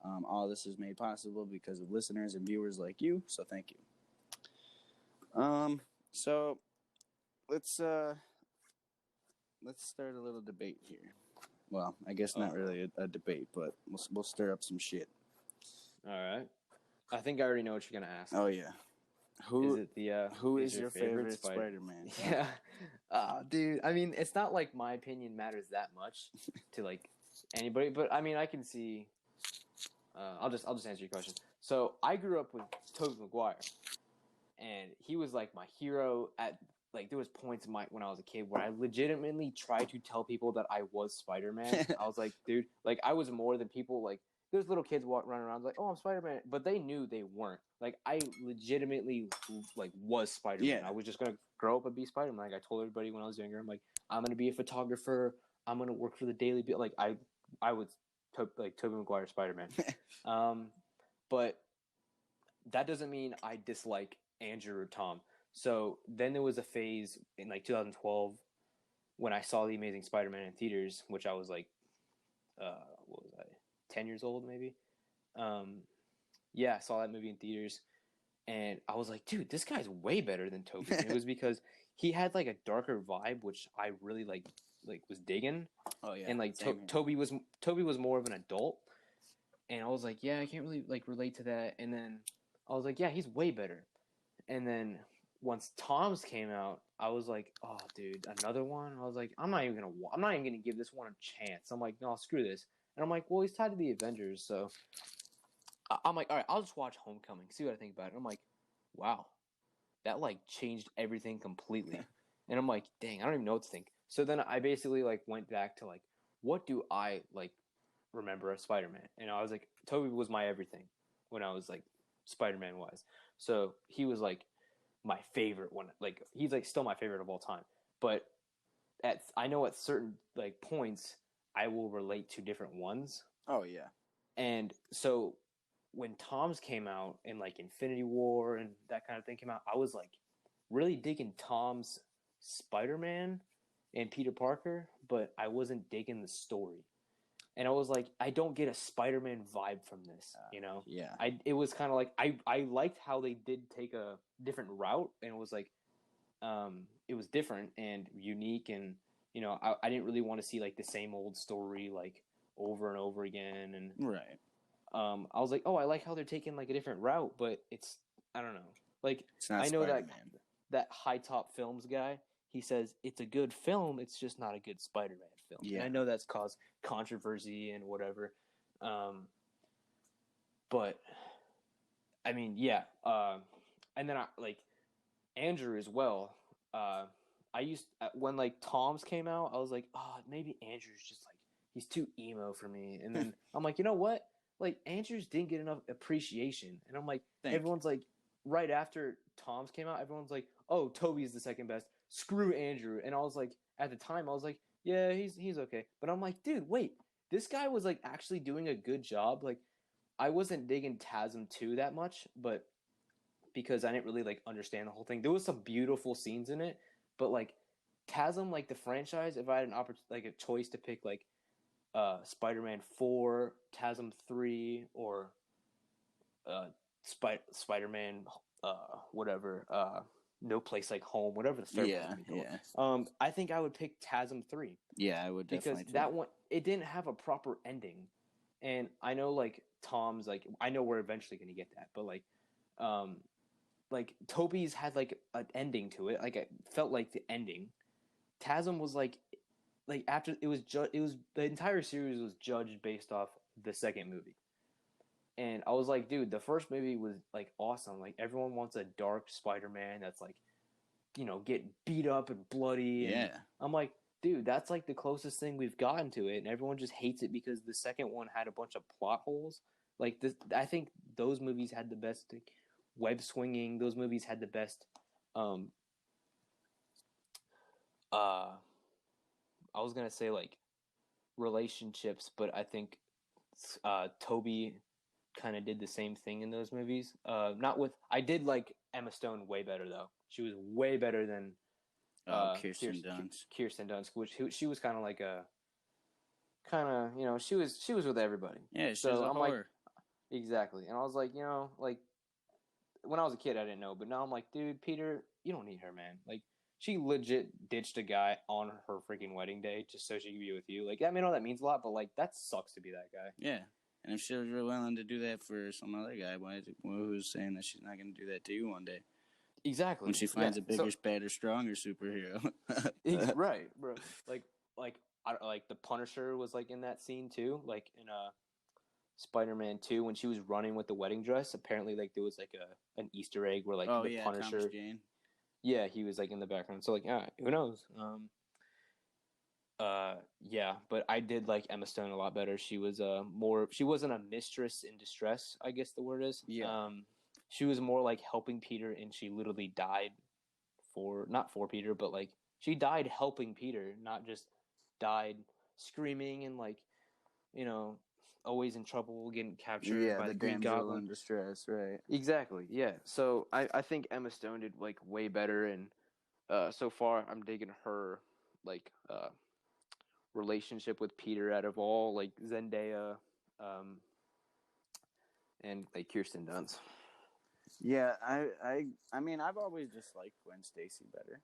Speaker 1: All this is made possible because of listeners and viewers like you, so thank you. So let's start a little debate here. Well, I guess not really a debate, but we'll stir up some shit.
Speaker 2: All right. I think I already know what you're gonna ask.
Speaker 1: Oh yeah. Who is your favorite Spider-Man?
Speaker 2: Yeah. Dude, I mean, it's not like my opinion matters that much to like anybody, but I mean, I can see. I'll just answer your question. So I grew up with Tobey Maguire, and he was like my hero at. Like, there was points when I was a kid where I legitimately tried to tell people that I was Spider-Man. I was like, dude, like, I was more than people. Like, there's little kids running around like, oh, I'm Spider-Man. But they knew they weren't. Like, I legitimately, like, was Spider-Man.
Speaker 1: Yeah.
Speaker 2: I was just going to grow up and be Spider-Man. Like, I told everybody when I was younger, I'm like, I'm going to be a photographer. I'm going to work for the Daily Beat. Like, I was, Tobey Maguire Spider-Man. But that doesn't mean I dislike Andrew or Tom. So then there was a phase in like 2012 when I saw The Amazing Spider-Man in theaters, which I was like, what was I, 10 years old maybe? Yeah, I saw that movie in theaters, and I was like, dude, this guy's way better than Tobey. And it was because he had like a darker vibe, which I really like was digging.
Speaker 1: Oh yeah.
Speaker 2: And like Tobey was more of an adult, and I was like, yeah, I can't really like relate to that. And then I was like, yeah, he's way better. And then once Tom's came out, I was like, oh, dude, another one? I was like, I'm not even gonna give this one a chance. I'm like, no, screw this. And I'm like, well, he's tied to the Avengers, so I'm like, all right, I'll just watch Homecoming, see what I think about it. And I'm like, wow, that like changed everything completely. And I'm like, dang, I don't even know what to think. So then I basically like went back to like, what do I like remember of Spider-Man? And I was like, Toby was my everything when I was like Spider-Man wise. So he was like my favorite one. Like he's like still my favorite of all time. But I know at certain like points I will relate to different ones.
Speaker 1: Oh yeah.
Speaker 2: And so when Tom's came out and like Infinity War and that kind of thing came out, I was like really digging Tom's Spider-Man and Peter Parker, but I wasn't digging the story. And I was like, I don't get a Spider-Man vibe from this, you know?
Speaker 1: Yeah.
Speaker 2: It was kind of like I liked how they did take a different route, and it was like it was different and unique, and you know, I didn't really want to see like the same old story like over and over again, and
Speaker 1: Right.
Speaker 2: I was like, oh, I like how they're taking like a different route, but it's I don't know. Like
Speaker 1: It's not
Speaker 2: I know
Speaker 1: Spider-Man.
Speaker 2: that High Top Films guy, he says it's a good film, it's just not a good Spider-Man film.
Speaker 1: Yeah.
Speaker 2: And I know that's caused controversy and whatever. But I mean, yeah. And then I like Andrew as well. I used when like Tom's came out, I was like, oh, maybe Andrew's just like he's too emo for me. And then I'm like, you know what? Like Andrews didn't get enough appreciation, and I'm like, everyone's like, right after Tom's came out, everyone's like, oh, Toby's the second best. Screw Andrew. And I was like, at the time, I was like, yeah, he's okay. But I'm like, dude, wait, this guy was like actually doing a good job. Like, I wasn't digging TASM 2 that much, but because I didn't really like understand the whole thing. There was some beautiful scenes in it, but like TASM, like the franchise, if I had an like a choice to pick like Spider-Man 4, TASM 3, or Spider-Man whatever No Place Like Home, whatever the third one's gonna be called. I think I would pick TASM 3.
Speaker 1: Yeah, I would definitely.
Speaker 2: Because that one, it didn't have a proper ending, and I know like Tom's like I know we're eventually gonna get that, but like Toby's had like an ending to it. Like it felt like the ending. TASM was like after it was the entire series was judged based off the second movie. And I was like, dude, the first movie was like awesome. Like everyone wants a dark Spider-Man that's like, you know, get beat up and bloody. And
Speaker 1: Yeah.
Speaker 2: I'm like, dude, that's like the closest thing we've gotten to it, and everyone just hates it because the second one had a bunch of plot holes. Like this, I think those movies had the best like, web swinging. Those movies had the best. I was gonna say like relationships, but I think Toby kind of did the same thing in those movies. Not with I did like Emma Stone way better though. She was way better than
Speaker 1: Kirsten Dunst.
Speaker 2: Kirsten Dunst, which she was kind of like a you know she was with everybody.
Speaker 1: Yeah, she's
Speaker 2: so
Speaker 1: a
Speaker 2: I'm
Speaker 1: whore.
Speaker 2: like exactly, and I was like, you know, like when I was a kid I didn't know, but now I'm like, dude, Peter, you don't need her, man. Like she legit ditched a guy on her freaking wedding day just so she could be with you. Like I mean, I know that means a lot, but like that sucks to be that guy.
Speaker 1: Yeah. And if she was really willing to do that for some other guy, why is it who's saying that she's not going to do that to you one day?
Speaker 2: Exactly.
Speaker 1: When she finds a bigger, badder, stronger superhero.
Speaker 2: Right, bro. Like the Punisher was like in that scene too, like in Spider-Man 2 when she was running with the wedding dress. Apparently, like there was like an Easter egg where like the Punisher.
Speaker 1: Thomas Jane.
Speaker 2: Yeah, he was like in the background. So like, yeah, who knows? Yeah, but I did like Emma Stone a lot better. She was more. She wasn't a mistress in distress, I guess the word is.
Speaker 1: Yeah.
Speaker 2: She was more like helping Peter, and she literally died not for Peter, but like she died helping Peter, not just died screaming and like, you know, always in trouble, getting captured by the Green Goblin.
Speaker 1: In distress, right?
Speaker 2: Exactly. Yeah. So I think Emma Stone did like way better, and so far I'm digging her like relationship with Peter out of all like Zendaya, and like Kirsten Dunst.
Speaker 1: Yeah, I mean, I've always just liked Gwen Stacy better,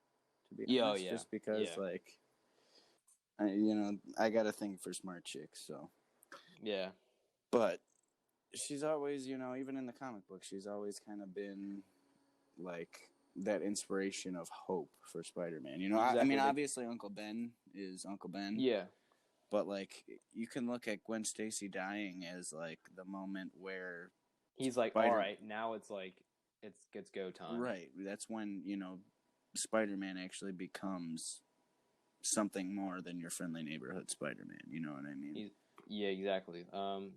Speaker 1: to be honest.
Speaker 2: Yeah.
Speaker 1: Just because, like, you know, I got a thing for smart chicks, so.
Speaker 2: Yeah.
Speaker 1: But she's always, you know, even in the comic book, she's always kind of been, like, that inspiration of hope for Spider-Man. You know, exactly. I mean, obviously Uncle Ben is Uncle Ben.
Speaker 2: Yeah.
Speaker 1: But, like, you can look at Gwen Stacy dying as, like, the moment where
Speaker 2: he's like,
Speaker 1: Spider-
Speaker 2: all right, now it's like it's go time.
Speaker 1: Right. That's when, you know, Spider-Man actually becomes something more than your friendly neighborhood Spider-Man. You know what I mean?
Speaker 2: Yeah, exactly. What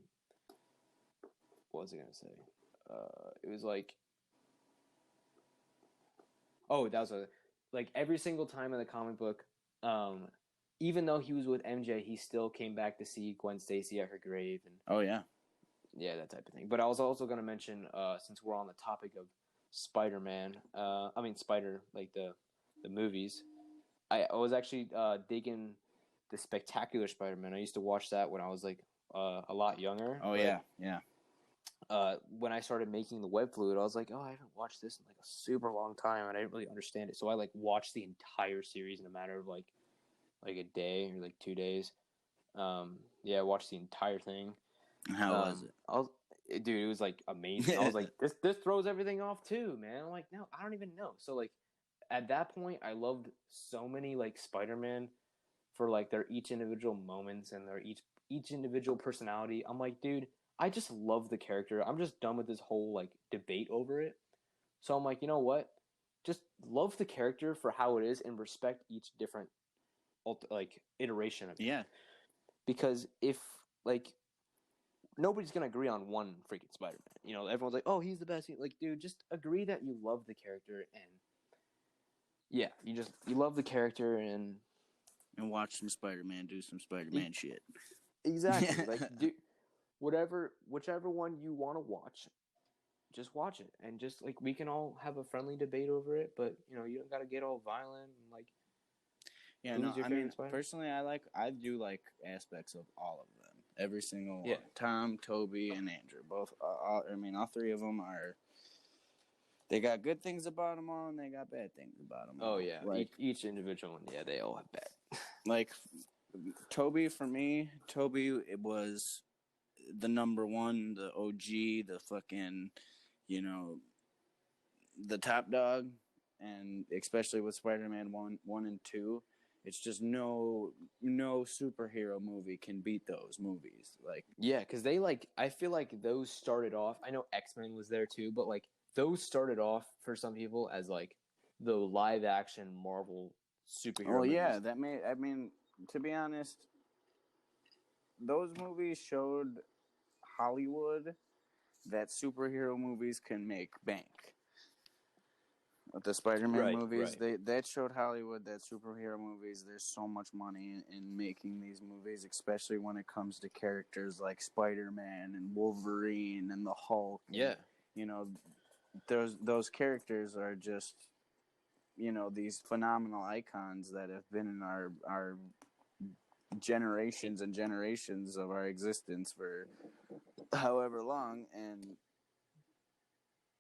Speaker 2: was I gonna say? It was like, oh, that was like every single time in the comic book, even though he was with MJ, he still came back to see Gwen Stacy at her grave, and
Speaker 1: Oh yeah.
Speaker 2: yeah, that type of thing. But I was also gonna mention, since we're on the topic of Spider-Man, Spider, like the movies. I was actually digging the Spectacular Spider-Man. I used to watch that when I was like a lot younger.
Speaker 1: Oh yeah. Yeah.
Speaker 2: When I started making the web fluid, I was like, oh, I haven't watched this in like a super long time, and I didn't really understand it. So I like watched the entire series in a matter of like a day or like 2 days. Yeah, I watched the entire thing.
Speaker 1: How was it?
Speaker 2: Dude, it was like amazing. I was like, this throws everything off too, man. I'm like, no, I don't even know. So like at that point, I loved so many like Spider-Man for like their each individual moments and their each individual personality. I'm like, dude, I just love the character. I'm just done with this whole like debate over it. So I'm like, you know what? Just love the character for how it is and respect each different like iteration of it.
Speaker 1: Yeah.
Speaker 2: Because if like nobody's gonna agree on one freaking Spider-Man, you know, everyone's like, oh, he's the best. Like, dude, just agree that you love the character and yeah, you love the character and
Speaker 1: watch some Spider-Man do some Spider-Man shit.
Speaker 2: Exactly. Like, do whichever one you want to watch, just watch it, and just like we can all have a friendly debate over it. But you know, you don't got to get all violent and like.
Speaker 1: Yeah,
Speaker 2: who's
Speaker 1: no,
Speaker 2: your
Speaker 1: I
Speaker 2: favorite
Speaker 1: mean,
Speaker 2: Spider-Man?
Speaker 1: personally, I do like aspects of all of them. Every single
Speaker 2: Yeah.
Speaker 1: one. Tom, Toby, and Andrew. Both, all three of them are. They got good things about them all, and they got bad things about them all.
Speaker 2: Oh yeah,
Speaker 1: Like
Speaker 2: each individual one. Yeah, they all have bad.
Speaker 1: like Toby, for me, it was the number one, the OG, the fucking, you know, the top dog, and especially with Spider-Man 1 and 2, it's just no superhero movie can beat those movies. Like
Speaker 2: Yeah, because they like I feel like those started off. I know X-Men was there too, but like those started off for some people as like the live action Marvel superhero.
Speaker 1: oh yeah,
Speaker 2: movies.
Speaker 1: that made. I mean, to be honest, those movies showed Hollywood that superhero movies can make bank. With the Spider-Man movies, that showed Hollywood that superhero movies, there's so much money in making these movies, especially when it comes to characters like Spider-Man and Wolverine and the Hulk.
Speaker 2: Yeah.
Speaker 1: And, you know, those characters are just, you know, these phenomenal icons that have been in our generations and generations of our existence for however long, and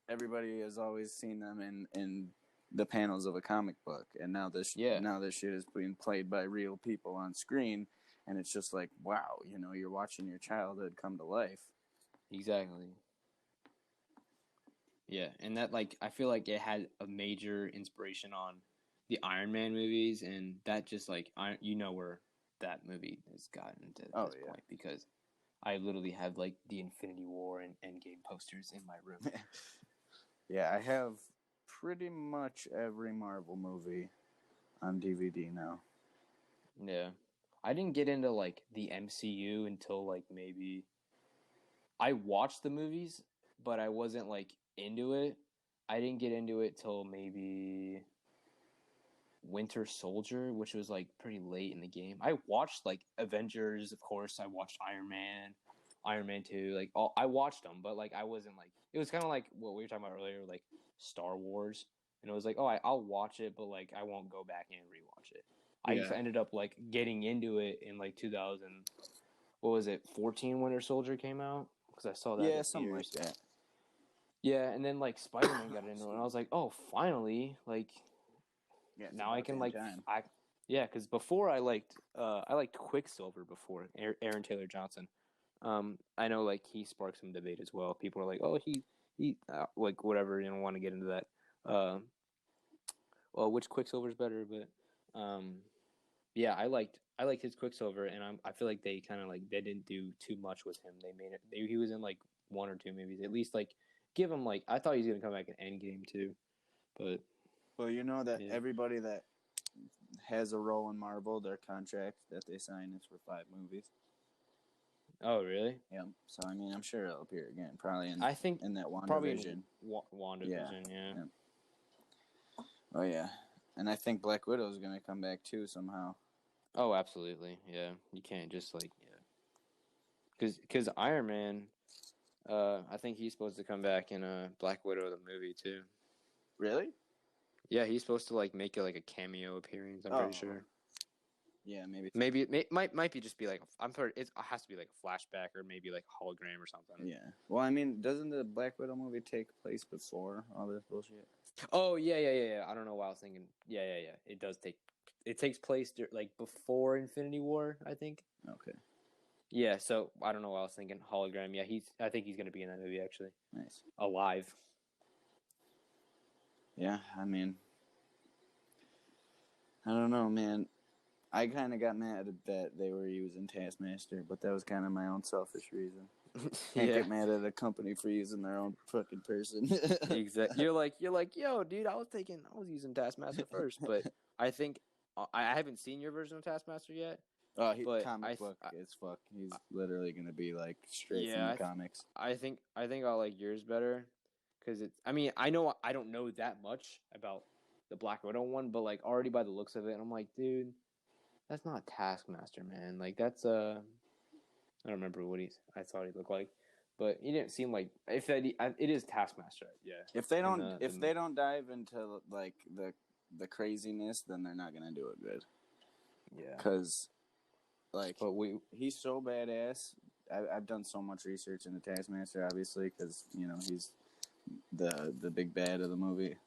Speaker 1: everybody has always seen them in the panels of a comic book, and now this shit is being played by real people on screen, and it's just like, wow, you know, you're watching your childhood come to life.
Speaker 2: Exactly. Yeah, and that like I feel like it had a major inspiration on the Iron Man movies, and that just like you know where that movie has gotten to this point because I literally have like the Infinity War and Endgame posters in my room.
Speaker 1: Yeah, I have pretty much every Marvel movie on DVD now.
Speaker 2: Yeah. I didn't get into like the MCU until like maybe I watched the movies, but I wasn't like into it. I didn't get into it till maybe Winter Soldier, which was like pretty late in the game. I watched like Avengers, of course. I watched Iron Man 2, like I watched them, but like I wasn't like it was kind of like what we were talking about earlier, like Star Wars, and it was like, oh, I'll watch it, but like I won't go back and rewatch it.
Speaker 1: Yeah.
Speaker 2: I ended up like getting into it in like 2000. What was it? 14 Winter Soldier came out because I saw that.
Speaker 1: Yeah, something like that.
Speaker 2: Yeah, and then like Spider-Man got into it, and I was like, oh, finally, like now I can like because before I liked Quicksilver before Aaron Taylor Johnson. I know like he sparked some debate as well. People are like, oh, he like whatever, you don't want to get into that. Well, which Quicksilver's better, but yeah, I liked his Quicksilver, and I feel like they kind of like they didn't do too much with him. They made it. He was in like one or two movies. At least like give him like I thought he was gonna come back in Endgame too, but
Speaker 1: Well, you know that
Speaker 2: Yeah.
Speaker 1: everybody that has a role in Marvel, their contract that they sign is for 5 movies.
Speaker 2: oh really?
Speaker 1: Yeah. So I mean, I'm sure it'll appear again, probably in
Speaker 2: I think
Speaker 1: that
Speaker 2: probably
Speaker 1: WandaVision.
Speaker 2: in WandaVision. Yeah.
Speaker 1: Oh yeah, and I think Black Widow is gonna come back too somehow.
Speaker 2: Oh, absolutely. Yeah, you can't just like because Iron Man. I think he's supposed to come back in Black Widow the movie too.
Speaker 1: Really?
Speaker 2: Yeah, he's supposed to like make it like a cameo appearance. I'm pretty sure.
Speaker 1: Yeah, maybe.
Speaker 2: Maybe it might be just be like I'm pretty. It has to be like a flashback or maybe like a hologram or something.
Speaker 1: Yeah. Well, I mean, doesn't the Black Widow movie take place before all this bullshit?
Speaker 2: Oh yeah. I don't know why I was thinking. Yeah. It does take. It takes place like before Infinity War, I think.
Speaker 1: Okay.
Speaker 2: Yeah. So I don't know why I was thinking hologram. Yeah, I think he's gonna be in that movie actually.
Speaker 1: Nice.
Speaker 2: Alive.
Speaker 1: Yeah, I mean, I don't know, man. I kind of got mad that they were using Taskmaster, but that was kind of my own selfish reason. Can't get mad at a company for using their own fucking person.
Speaker 2: Exactly. You're like, yo, dude, I was using Taskmaster first, but I think I haven't seen your version of Taskmaster yet.
Speaker 1: Oh, he's
Speaker 2: but
Speaker 1: comic book as fuck. He's literally gonna be like straight from the comics.
Speaker 2: I think I'll like yours better because it's. I mean, I know I don't know that much about the Black Widow one, but like already by the looks of it, I'm like, dude, that's not Taskmaster, man. Like that's I don't remember what I thought he looked like, but he didn't seem like it is Taskmaster. Yeah.
Speaker 1: If they don't dive into like the craziness, then they're not gonna do it good.
Speaker 2: Yeah.
Speaker 1: Because like, he's so badass. I've done so much research into Taskmaster, obviously, because you know he's the big bad of the movie.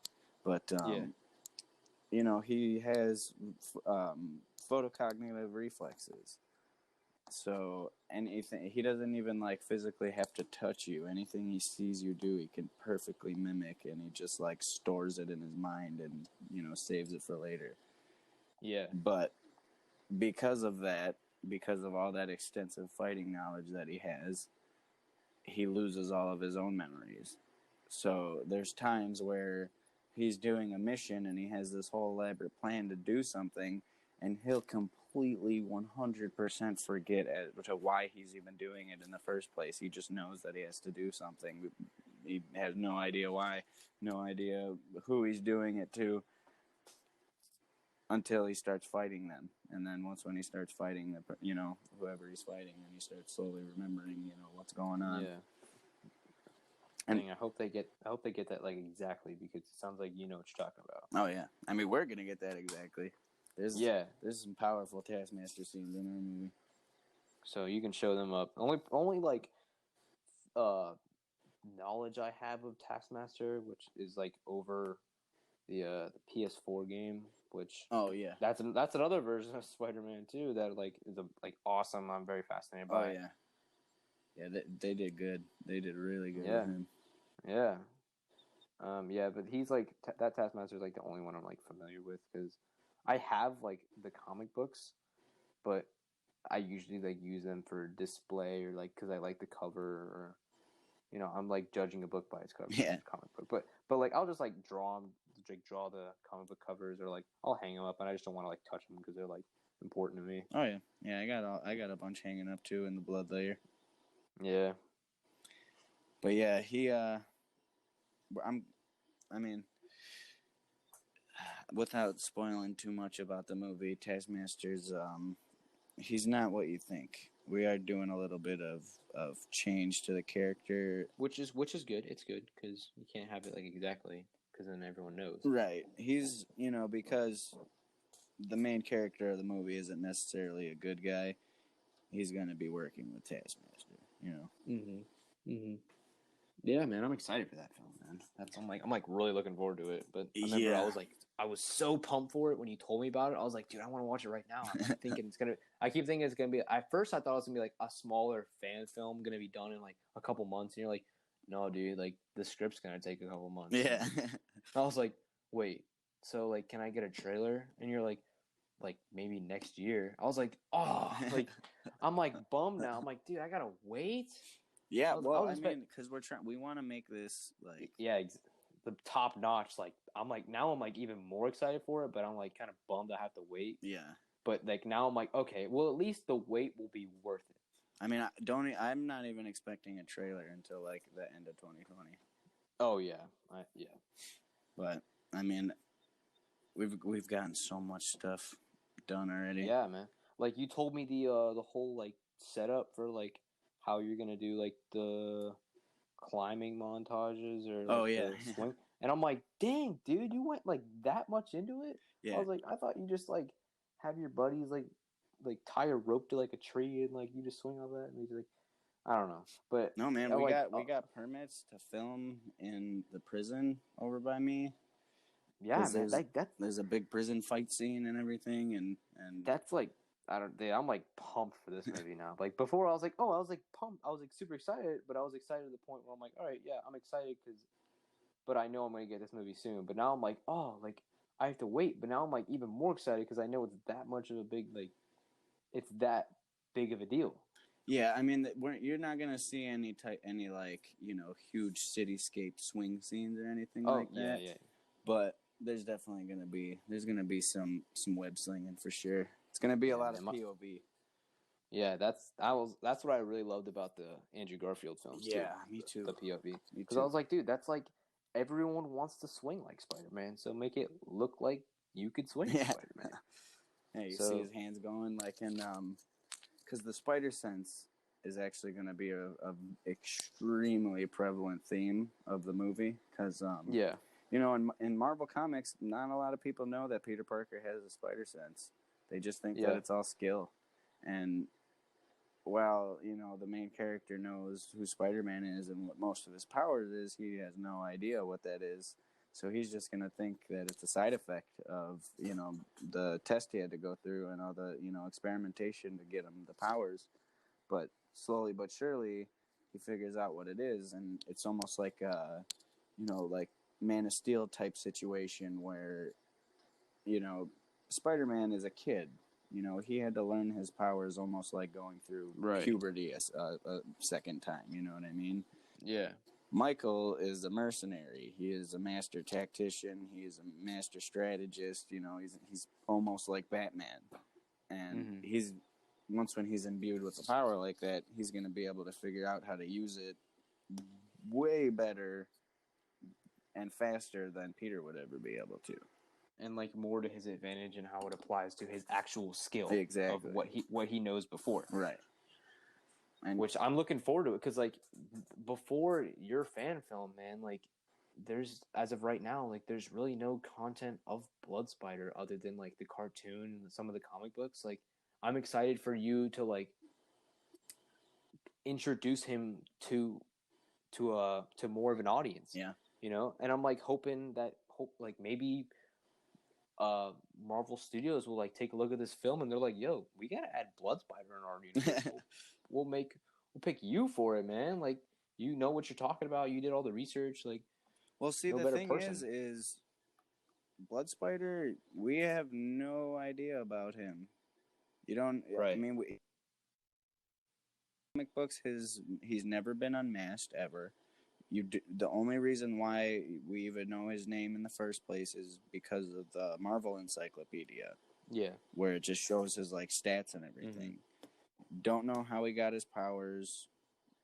Speaker 1: But you know, he has photocognitive reflexes. So anything, he doesn't even like physically have to touch you. Anything he sees you do, he can perfectly mimic, and he just like stores it in his mind and, you know, saves it for later.
Speaker 2: Yeah.
Speaker 1: But because of that, because of all that extensive fighting knowledge that he has, he loses all of his own memories. So there's times where he's doing a mission and he has this whole elaborate plan to do something, and he'll completely 100% forget as to why he's even doing it in the first place. He just knows that he has to do something. He has no idea why, no idea who he's doing it to, until he starts fighting them. And then when he starts fighting, you know, whoever he's fighting, then he starts slowly remembering, you know, what's going on.
Speaker 2: Yeah. And I hope they get that like exactly, because it sounds like you know what you're talking about.
Speaker 1: Oh yeah, I mean we're gonna get that exactly. There's some powerful Taskmaster scenes in our movie.
Speaker 2: So you can show them up. Only like knowledge I have of Taskmaster, which is like over the PS4 game, which that's another version of Spider-Man too that like is like awesome. I'm very fascinated by.
Speaker 1: Oh yeah. Yeah, they did good. They did really good with him.
Speaker 2: Yeah. But he's like that Taskmaster is like the only one I'm like familiar with, because I have like the comic books, but I usually like use them for display or like because I like the cover, or you know, I'm like judging a book by its cover.
Speaker 1: Yeah.
Speaker 2: Comic book, but like I'll just like draw the comic book covers, or like I'll hang them up, and I just don't want to like touch them because they're like important to me.
Speaker 1: Oh yeah, I got a bunch hanging up too in the blood layer.
Speaker 2: Yeah.
Speaker 1: But yeah, I mean, without spoiling too much about the movie, Taskmaster's, he's not what you think. We are doing a little bit of change to the character.
Speaker 2: Which is good. It's good, because you can't have it like exactly, because then everyone knows.
Speaker 1: Right. He's, you know, because the main character of the movie isn't necessarily a good guy, he's going to be working with Taskmaster, you know.
Speaker 2: Mm-hmm. Mm-hmm. Yeah, man, I'm excited for that film, man. I'm like really looking forward to it. But I remember I was so pumped for it when you told me about it. I was like, dude, I want to watch it right now. I keep thinking it's gonna be. At first, I thought it was gonna be like a smaller fan film, gonna be done in like a couple months. And you're like, no, dude, like the script's gonna take a couple months.
Speaker 1: Yeah.
Speaker 2: I was like, wait, so like, can I get a trailer? And you're like maybe next year. I was like, oh, like I'm like bummed now. I'm like, dude, I gotta wait.
Speaker 1: Yeah, well, I
Speaker 2: expect-
Speaker 1: mean, because we want to make this like,
Speaker 2: yeah, the top notch. Like I'm like now I'm like even more excited for it, but I'm like kind of bummed I have to wait.
Speaker 1: yeah.
Speaker 2: But like now I'm like, okay, well at least the wait will be worth it.
Speaker 1: I mean, I'm not even expecting a trailer until like the end of 2020.
Speaker 2: Oh yeah, yeah.
Speaker 1: But I mean, we've gotten so much stuff done already.
Speaker 2: Yeah, man. Like you told me the whole like setup for like how you're gonna do like the climbing montages or like, the swing, and I'm like, dang, dude, you went like that much into it.
Speaker 1: Yeah.
Speaker 2: I was like, I thought you just like have your buddies like tie a rope to like a tree and like you just swing off that, and he's like, I don't know, but
Speaker 1: No, man,
Speaker 2: I
Speaker 1: we
Speaker 2: like,
Speaker 1: got permits to film in the prison over by me.
Speaker 2: yeah, man,
Speaker 1: There's a big prison fight scene and everything, and
Speaker 2: that's like I'm like pumped for this movie now. Like before, I was like pumped, I was like super excited, but I was excited to the point where I'm like, all right, yeah, I'm excited but I know I'm gonna get this movie soon. But now I'm like, oh, like I have to wait. But now I'm like even more excited because I know it's that much of a big it's that big of a deal.
Speaker 1: yeah, I mean, you're not gonna see any like huge cityscape swing scenes or anything like that.
Speaker 2: Yeah.
Speaker 1: But there's definitely gonna be some web slinging for sure. It's gonna be a lot of POV.
Speaker 2: Yeah, that's what I really loved about the Andrew Garfield films too.
Speaker 1: Yeah, me too.
Speaker 2: The POV, because
Speaker 1: too.
Speaker 2: I was like, dude, that's like everyone wants to swing like Spider-Man, so make it look like you could swing like Spider-Man.
Speaker 1: Yeah, you see his hands going like in because the spider sense is actually going to be a extremely prevalent theme of the movie because in Marvel Comics, not a lot of people know that Peter Parker has a spider sense. They just think that it's all skill. And while, the main character knows who Spider-Man is and what most of his powers is, he has no idea what that is. So he's just going to think that it's a side effect of, the test he had to go through and all the, experimentation to get him the powers. But slowly but surely, he figures out what it is. And it's almost like, like Man of Steel type situation where, Spider-Man is a kid. He had to learn his powers almost like going through puberty a second time. You know what I mean?
Speaker 2: Yeah.
Speaker 1: Michael is a mercenary. He is a master tactician. He is a master strategist. He's almost like Batman. And when he's imbued with a power like that, he's going to be able to figure out how to use it way better and faster than Peter would ever be able to.
Speaker 2: And like more to his advantage and how it applies to his actual skill
Speaker 1: exactly.
Speaker 2: of what he knows before.
Speaker 1: Right. And
Speaker 2: which I'm looking forward to it because like before your fan film, man, like there's as of right now, like there's really no content of Blood Spider other than like the cartoon and some of the comic books. Like I'm excited for you to like introduce him to more of an audience.
Speaker 1: Yeah.
Speaker 2: And I'm like hoping like maybe Marvel Studios will like take a look at this film and they're like, yo, we gotta add Blood Spider in our universe. we'll pick you for it, man. Like you know what you're talking about. You did all the research. Like,
Speaker 1: well, see, the thing is Blood Spider. We have no idea about him. You don't.
Speaker 2: Right.
Speaker 1: I mean, comic books. He's never been unmasked ever. The only reason why we even know his name in the first place is because of the Marvel Encyclopedia.
Speaker 2: Yeah.
Speaker 1: Where it just shows his like stats and everything. Don't know how he got his powers,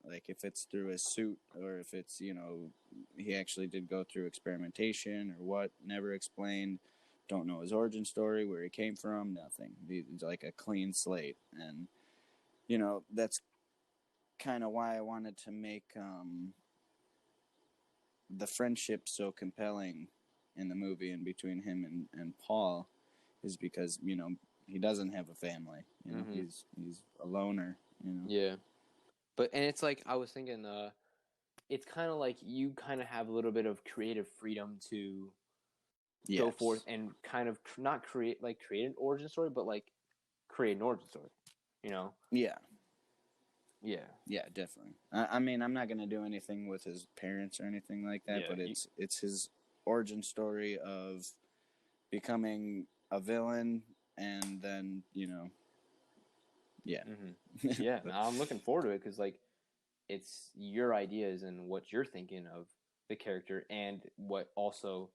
Speaker 1: like if it's through his suit or if it's, he actually did go through experimentation or what, never explained. Don't know his origin story, where he came from, nothing. He's like a clean slate. And, that's kind of why I wanted to make the friendship so compelling in the movie and between him and Paul is because, he doesn't have a family. He's a loner.
Speaker 2: Yeah, and it's like I was thinking, it's kind of like you kind of have a little bit of creative freedom to go forth and kind of not create an origin story, but like create an origin story.
Speaker 1: Yeah.
Speaker 2: Yeah.
Speaker 1: Yeah, definitely. I mean, I'm not gonna do anything with his parents or anything like that, but it's his origin story of becoming a villain. And then, yeah.
Speaker 2: Yeah, no, I'm looking forward to it because, like, it's your ideas and what you're thinking of the character and what also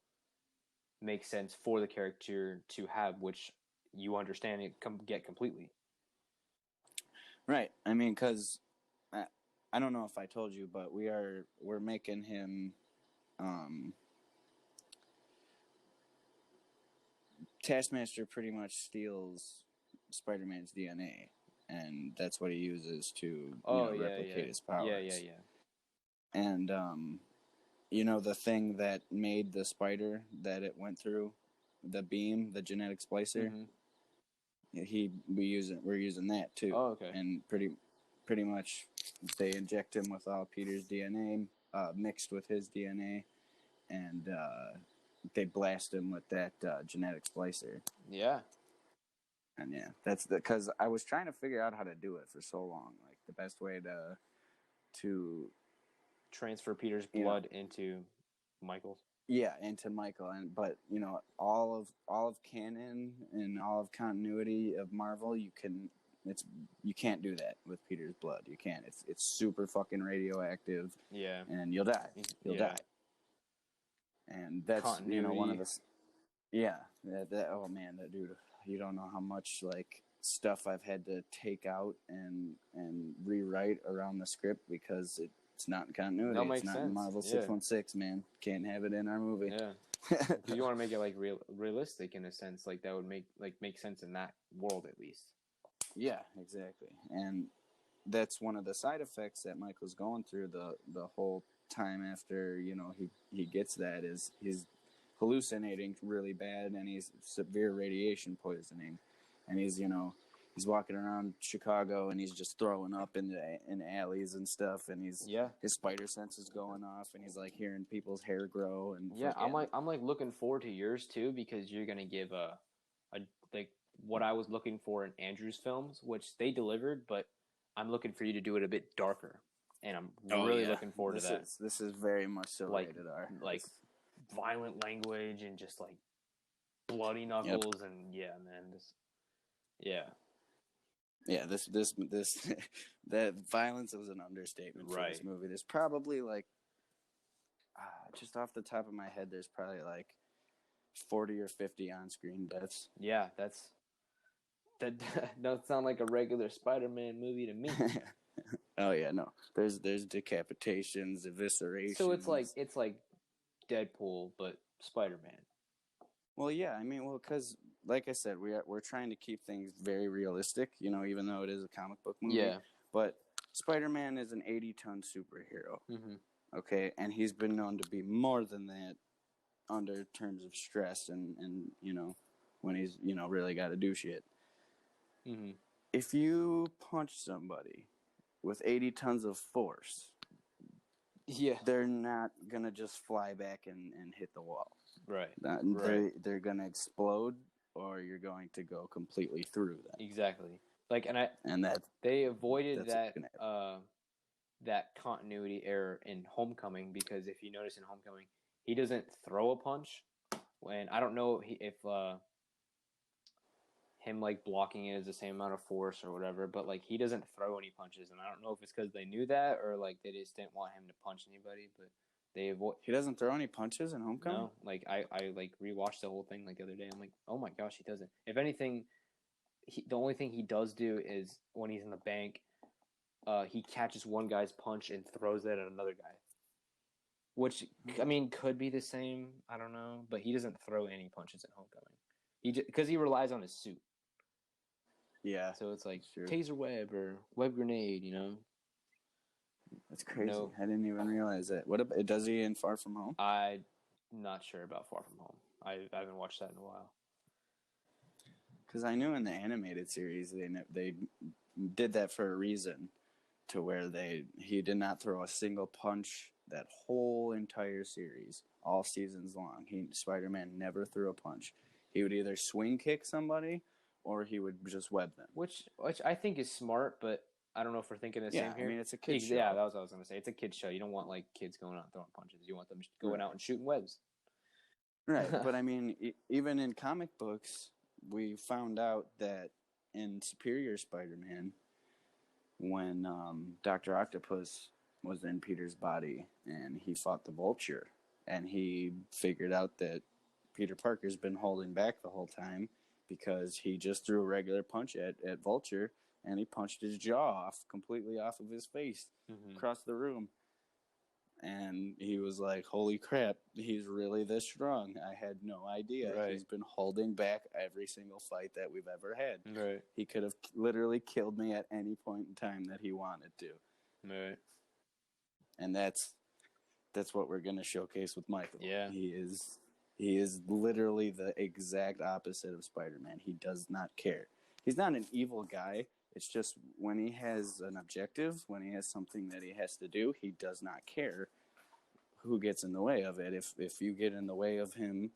Speaker 2: makes sense for the character to have, which you understand and get completely.
Speaker 1: Right. I mean, because I don't know if I told you, but we're making him Taskmaster pretty much steals Spider-Man's DNA, and that's what he uses to replicate his powers.
Speaker 2: Yeah.
Speaker 1: And the thing that made the spider that it went through, the beam, the genetic splicer. Mm-hmm. We're using that too.
Speaker 2: Oh, okay.
Speaker 1: And pretty much they inject him with all Peter's DNA mixed with his DNA, and they blast him with that genetic splicer.
Speaker 2: Yeah.
Speaker 1: And yeah, that's because I was trying to figure out how to do it for so long, like the best way to
Speaker 2: transfer Peter's blood into Michael's.
Speaker 1: Yeah, into Michael, but all of canon and all of continuity of Marvel, you can't do that with Peter's blood. You can't. It's super fucking radioactive.
Speaker 2: Yeah,
Speaker 1: and you'll die. You'll die. And that's
Speaker 2: continuity.
Speaker 1: One of the. Yeah, oh man, that dude. You don't know how much like stuff I've had to take out and rewrite around the script because it's not in continuity.
Speaker 2: That makes
Speaker 1: it's not
Speaker 2: sense.
Speaker 1: In Marvel 616, man. Can't have it in our movie.
Speaker 2: Yeah. You want to make it like realistic in a sense, like that would make sense in that world at least.
Speaker 1: Yeah, exactly. And that's one of the side effects that Michael's going through the whole time after, he gets that is he's hallucinating really bad and he's severe radiation poisoning. And he's walking around Chicago and he's just throwing up in alleys and stuff, and his spider sense is going off, and he's like hearing people's hair grow. And
Speaker 2: I'm looking forward to yours too, because you're gonna give a like what I was looking for in Andrew's films, which they delivered, but I'm looking for you to do it a bit darker, and I'm really looking forward to that.
Speaker 1: This is very much so rated R.
Speaker 2: Like violent language and just like bloody knuckles and
Speaker 1: this that violence was an understatement for this movie. There's probably like just off the top of my head, there's probably like 40 or 50 on-screen deaths.
Speaker 2: Yeah, that doesn't sound like a regular Spider-Man movie to me.
Speaker 1: Oh yeah, no. There's decapitations, eviscerations.
Speaker 2: So it's like Deadpool but Spider-Man.
Speaker 1: Well, yeah, I mean, because like I said, we're trying to keep things very realistic, even though it is a comic book movie.
Speaker 2: Yeah.
Speaker 1: But Spider-Man is an 80-ton superhero.
Speaker 2: Mm-hmm.
Speaker 1: Okay, and he's been known to be more than that under terms of stress and when he's really got to do shit.
Speaker 2: Mm-hmm.
Speaker 1: If you punch somebody with 80 tons of force, they're not gonna just fly back and hit the wall.
Speaker 2: Right.
Speaker 1: They're gonna explode, or you're going to go completely through them.
Speaker 2: Exactly. Like, they avoided that continuity error in Homecoming, because if you notice in Homecoming, he doesn't throw a punch. And I don't know if him like blocking it is the same amount of force or whatever, but like he doesn't throw any punches, and I don't know if it's because they knew that or like they just didn't want him to punch anybody, but they avoid.
Speaker 1: He doesn't throw any punches in Homecoming?
Speaker 2: No, like I like rewatched the whole thing like the other day. I'm like, oh my gosh, he doesn't. If anything, the only thing he does do is when he's in the bank, he catches one guy's punch and throws it at another guy. Which, I mean, could be the same. I don't know, but he doesn't throw any punches in Homecoming. Because he relies on his suit.
Speaker 1: Yeah.
Speaker 2: So it's like taser web or web grenade,
Speaker 1: That's crazy.
Speaker 2: No.
Speaker 1: I didn't even realize that. Does he in Far From Home?
Speaker 2: I'm not sure about Far From Home. I haven't watched that in a while.
Speaker 1: Because I knew in the animated series they did that for a reason, to where he did not throw a single punch that whole entire series, all seasons long. Spider-Man never threw a punch. He would either swing kick somebody, or he would just web them.
Speaker 2: Which I think is smart, but I don't know if we're thinking the same here.
Speaker 1: I mean, it's a kid's show.
Speaker 2: Yeah, that was what I was going to say. It's a kid's show. You don't want, like, kids going out and throwing punches. You want them going out and shooting webs.
Speaker 1: Right, but I mean, even in comic books, we found out that in Superior Spider-Man, when Dr. Octopus was in Peter's body, and he fought the Vulture, and he figured out that Peter Parker's been holding back the whole time because he just threw a regular punch at Vulture, and he punched his jaw completely off of his face across the room. And he was like, holy crap, he's really this strong. I had no idea.
Speaker 2: Right.
Speaker 1: He's been holding back every single fight that we've ever had.
Speaker 2: Right.
Speaker 1: He could have literally killed me at any point in time that he wanted to.
Speaker 2: Right.
Speaker 1: And that's what we're going to showcase with Michael.
Speaker 2: Yeah.
Speaker 1: He is literally the exact opposite of Spider-Man. He does not care. He's not an evil guy. It's just when he has an objective, when he has something that he has to do, he does not care who gets in the way of it. If you get in the way of him,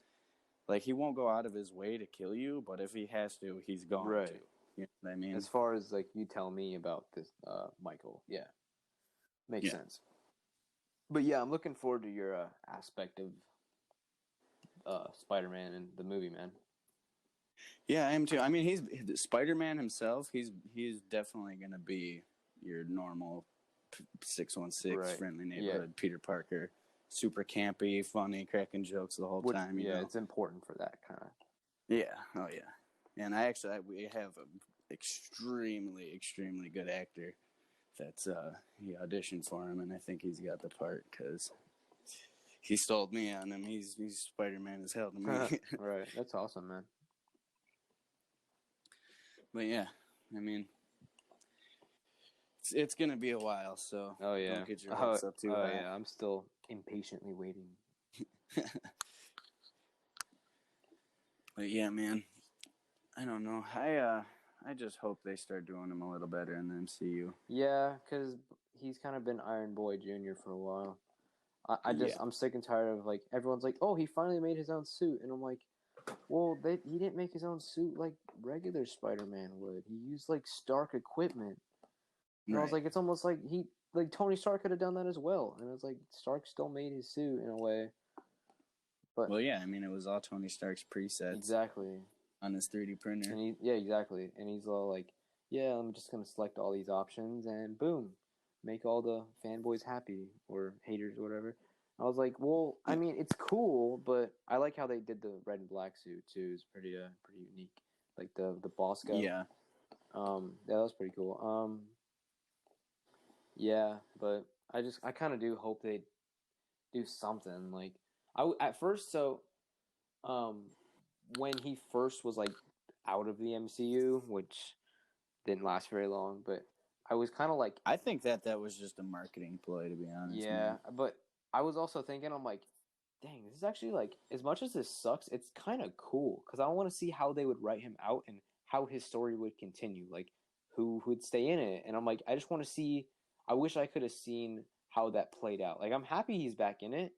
Speaker 1: like, he won't go out of his way to kill you, but if he has to, he's going
Speaker 2: Right.
Speaker 1: to. You know what I mean?
Speaker 2: As far as like you tell me about this, Michael, yeah, makes sense. But yeah, I'm looking forward to your aspect of Spider-Man in the movie, man.
Speaker 1: Yeah, I am too. I mean, he's Spider-Man himself. He's definitely going to be your normal 616
Speaker 2: Right.
Speaker 1: friendly neighborhood Peter Parker. Super campy, funny, cracking jokes the whole time. You know?
Speaker 2: It's important for that kind of.
Speaker 1: Yeah. Oh yeah. And we have an extremely, extremely good actor. That's he auditioned for him, and I think he's got the part because he sold me on him. He's Spider-Man as hell to me.
Speaker 2: Right. That's awesome, man.
Speaker 1: But yeah, I mean, it's gonna be a while, so don't get your hopes up too high.
Speaker 2: Yeah, I'm still impatiently waiting.
Speaker 1: But yeah, man, I don't know. I just hope they start doing him a little better in the MCU.
Speaker 2: Yeah, because he's kind of been Iron Boy Jr. for a while. I'm sick and tired of, like, everyone's like, oh, he finally made his own suit, and I'm like, well, he didn't make his own suit like regular Spider-Man would. He used, like, Stark equipment. And I was like, it's almost like Tony Stark could have done that as well. And it's like, Stark still made his suit in a way. But
Speaker 1: well, yeah, I mean, it was all Tony Stark's presets.
Speaker 2: Exactly.
Speaker 1: On his 3D printer.
Speaker 2: And exactly. And he's all like, yeah, I'm just going to select all these options and boom, make all the fanboys happy or haters or whatever. I was like, well, I mean, it's cool, but I like how they did the red and black suit too. It's pretty unique. Like the boss guy.
Speaker 1: Yeah.
Speaker 2: Yeah, that was pretty cool. Yeah, but I kind of do hope they do something. Like, at first, when he first was, like, out of the MCU, which didn't last very long, but I was kind of like...
Speaker 1: I think that was just a marketing ploy, to be honest.
Speaker 2: Yeah,
Speaker 1: man.
Speaker 2: But I was also thinking, I'm like, dang, this is actually, like, as much as this sucks, it's kind of cool, because I want to see how they would write him out and how his story would continue, like, who would stay in it, and I'm like, I just want to see... I wish I could have seen how that played out. Like, I'm happy he's back in it,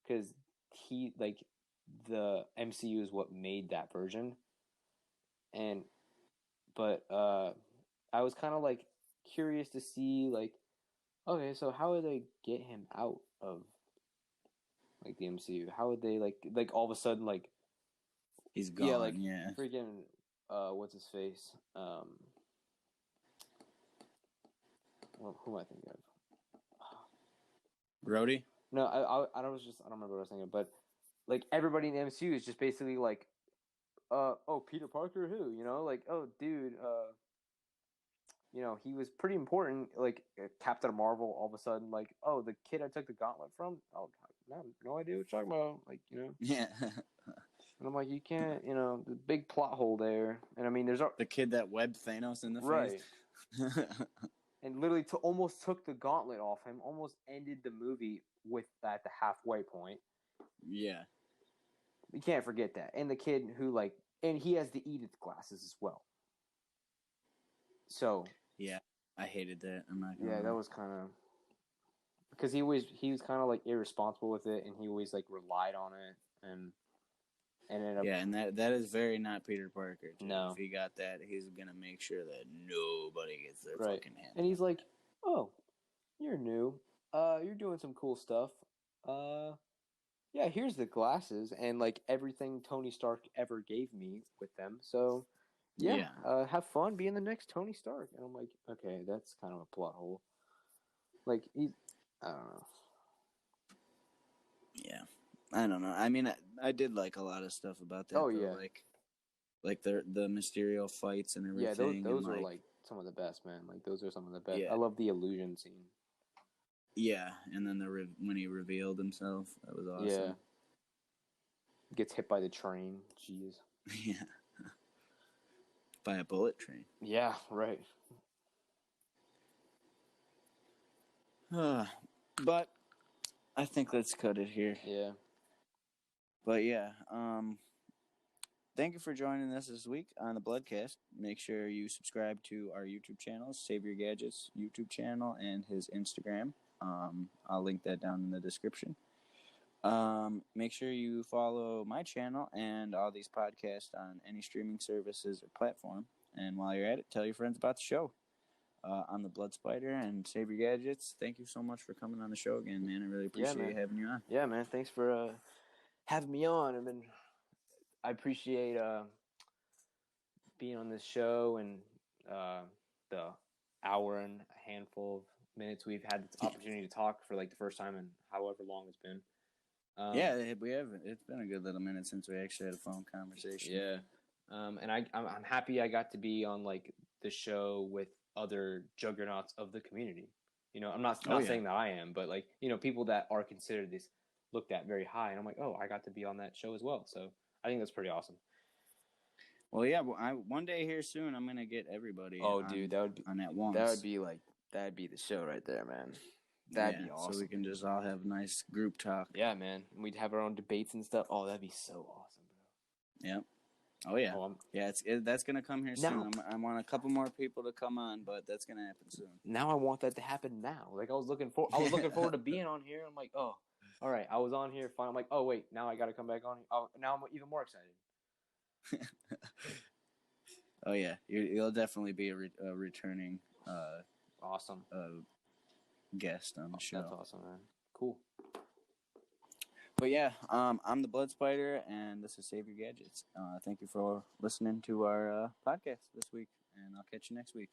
Speaker 2: because he, like... the MCU is what made that version, but I was kind of like curious to see, like, okay, so how would they get him out of, like, the MCU? How would they like all of a sudden, like,
Speaker 1: he's gone? Yeah,
Speaker 2: freaking what's his face? Well, who am I thinking of?
Speaker 1: Brody?
Speaker 2: No, I don't remember what I was thinking, but. Like, everybody in the MCU is just basically like, oh, Peter Parker, who? You know, like, oh, dude, you know, he was pretty important. Like, Captain Marvel, all of a sudden, like, oh, the kid I took the gauntlet from? Oh, God, no idea what you're talking about. Like, you know?
Speaker 1: Yeah.
Speaker 2: And I'm like, you can't, you know, the big plot hole there. And I mean, there's
Speaker 1: the kid that webbed Thanos in the
Speaker 2: face.
Speaker 1: Right.
Speaker 2: And literally almost took the gauntlet off him, almost ended the movie with at the halfway point.
Speaker 1: Yeah.
Speaker 2: You can't forget that. And the kid who, like, and he has the Edith glasses as well. So.
Speaker 1: Yeah, I hated that. I'm not gonna
Speaker 2: lie. That was kind of. Because he was kind of, like, irresponsible with it, and he always, like, relied on it, and ended up.
Speaker 1: Yeah, and that is very not Peter Parker. Too.
Speaker 2: No.
Speaker 1: If he got that, he's gonna make sure that nobody gets their fucking hand.
Speaker 2: And he's like, oh, you're new. You're doing some cool stuff. Yeah, here's the glasses and, like, everything Tony Stark ever gave me with them. So, yeah. Have fun being the next Tony Stark. And I'm like, okay, that's kind of a plot hole. Like, I don't know.
Speaker 1: Yeah, I don't know. I mean, I did like a lot of stuff about that.
Speaker 2: Oh,
Speaker 1: though.
Speaker 2: yeah.
Speaker 1: Like the Mysterio fights and everything.
Speaker 2: Yeah, those
Speaker 1: and,
Speaker 2: are like some of the best, man. Like those are some of the best.
Speaker 1: Yeah.
Speaker 2: I love the illusion scene.
Speaker 1: Yeah, and then when he revealed himself, that was awesome.
Speaker 2: Yeah. Gets hit by the train. Jeez.
Speaker 1: Yeah. By a bullet train.
Speaker 2: Yeah, right.
Speaker 1: But I think let's cut it here.
Speaker 2: Yeah.
Speaker 1: But yeah, thank you for joining us this week on the Bloodcast. Make sure you subscribe to our YouTube channel, Savior Gadgets YouTube channel, and his Instagram. I'll link that down in the description. Make sure you follow my channel and all these podcasts on any streaming services or platform. And while you're at it, tell your friends about the show. I'm the Blood Spider and Savior Gadgets. Thank you so much for coming on the show again, man. I really appreciate having you on.
Speaker 2: Yeah, man. Thanks for having me on. I appreciate being on this show and the hour and a handful of minutes we've had the opportunity to talk for like the first time in however long it's been.
Speaker 1: Yeah, we have. It's been a good little minute since we actually had a phone conversation.
Speaker 2: Yeah, and I'm happy I got to be on like the show with other juggernauts of the community. You know, I'm not saying that I am, but like, you know, people that are considered this looked at very high, and I'm like, oh, I got to be on that show as well. So I think that's pretty awesome.
Speaker 1: Well, yeah, one day here soon, I'm gonna get everybody.
Speaker 2: Oh, dude, that would be
Speaker 1: on at once.
Speaker 2: That'd be the show right there, man. That'd be awesome.
Speaker 1: So we can just all have nice group talk.
Speaker 2: Yeah, man. We'd have our own debates and stuff. Oh, that'd be so awesome, bro.
Speaker 1: Yep. Oh yeah. That's gonna come here soon. I want a couple more people to come on, but that's gonna happen soon.
Speaker 2: Now I want that to happen now. Like I was looking forward to being on here. I'm like, oh, all right. I was on here. Fine. I'm like, oh wait, now I got to come back on. Oh, now I'm even more excited.
Speaker 1: Oh yeah, you'll definitely be a returning
Speaker 2: awesome
Speaker 1: guest on the show.
Speaker 2: That's awesome, man. Cool.
Speaker 1: But yeah, I'm the Blood Spider, and this is Savior Gadgets. Thank you for listening to our podcast this week, and I'll catch you next week.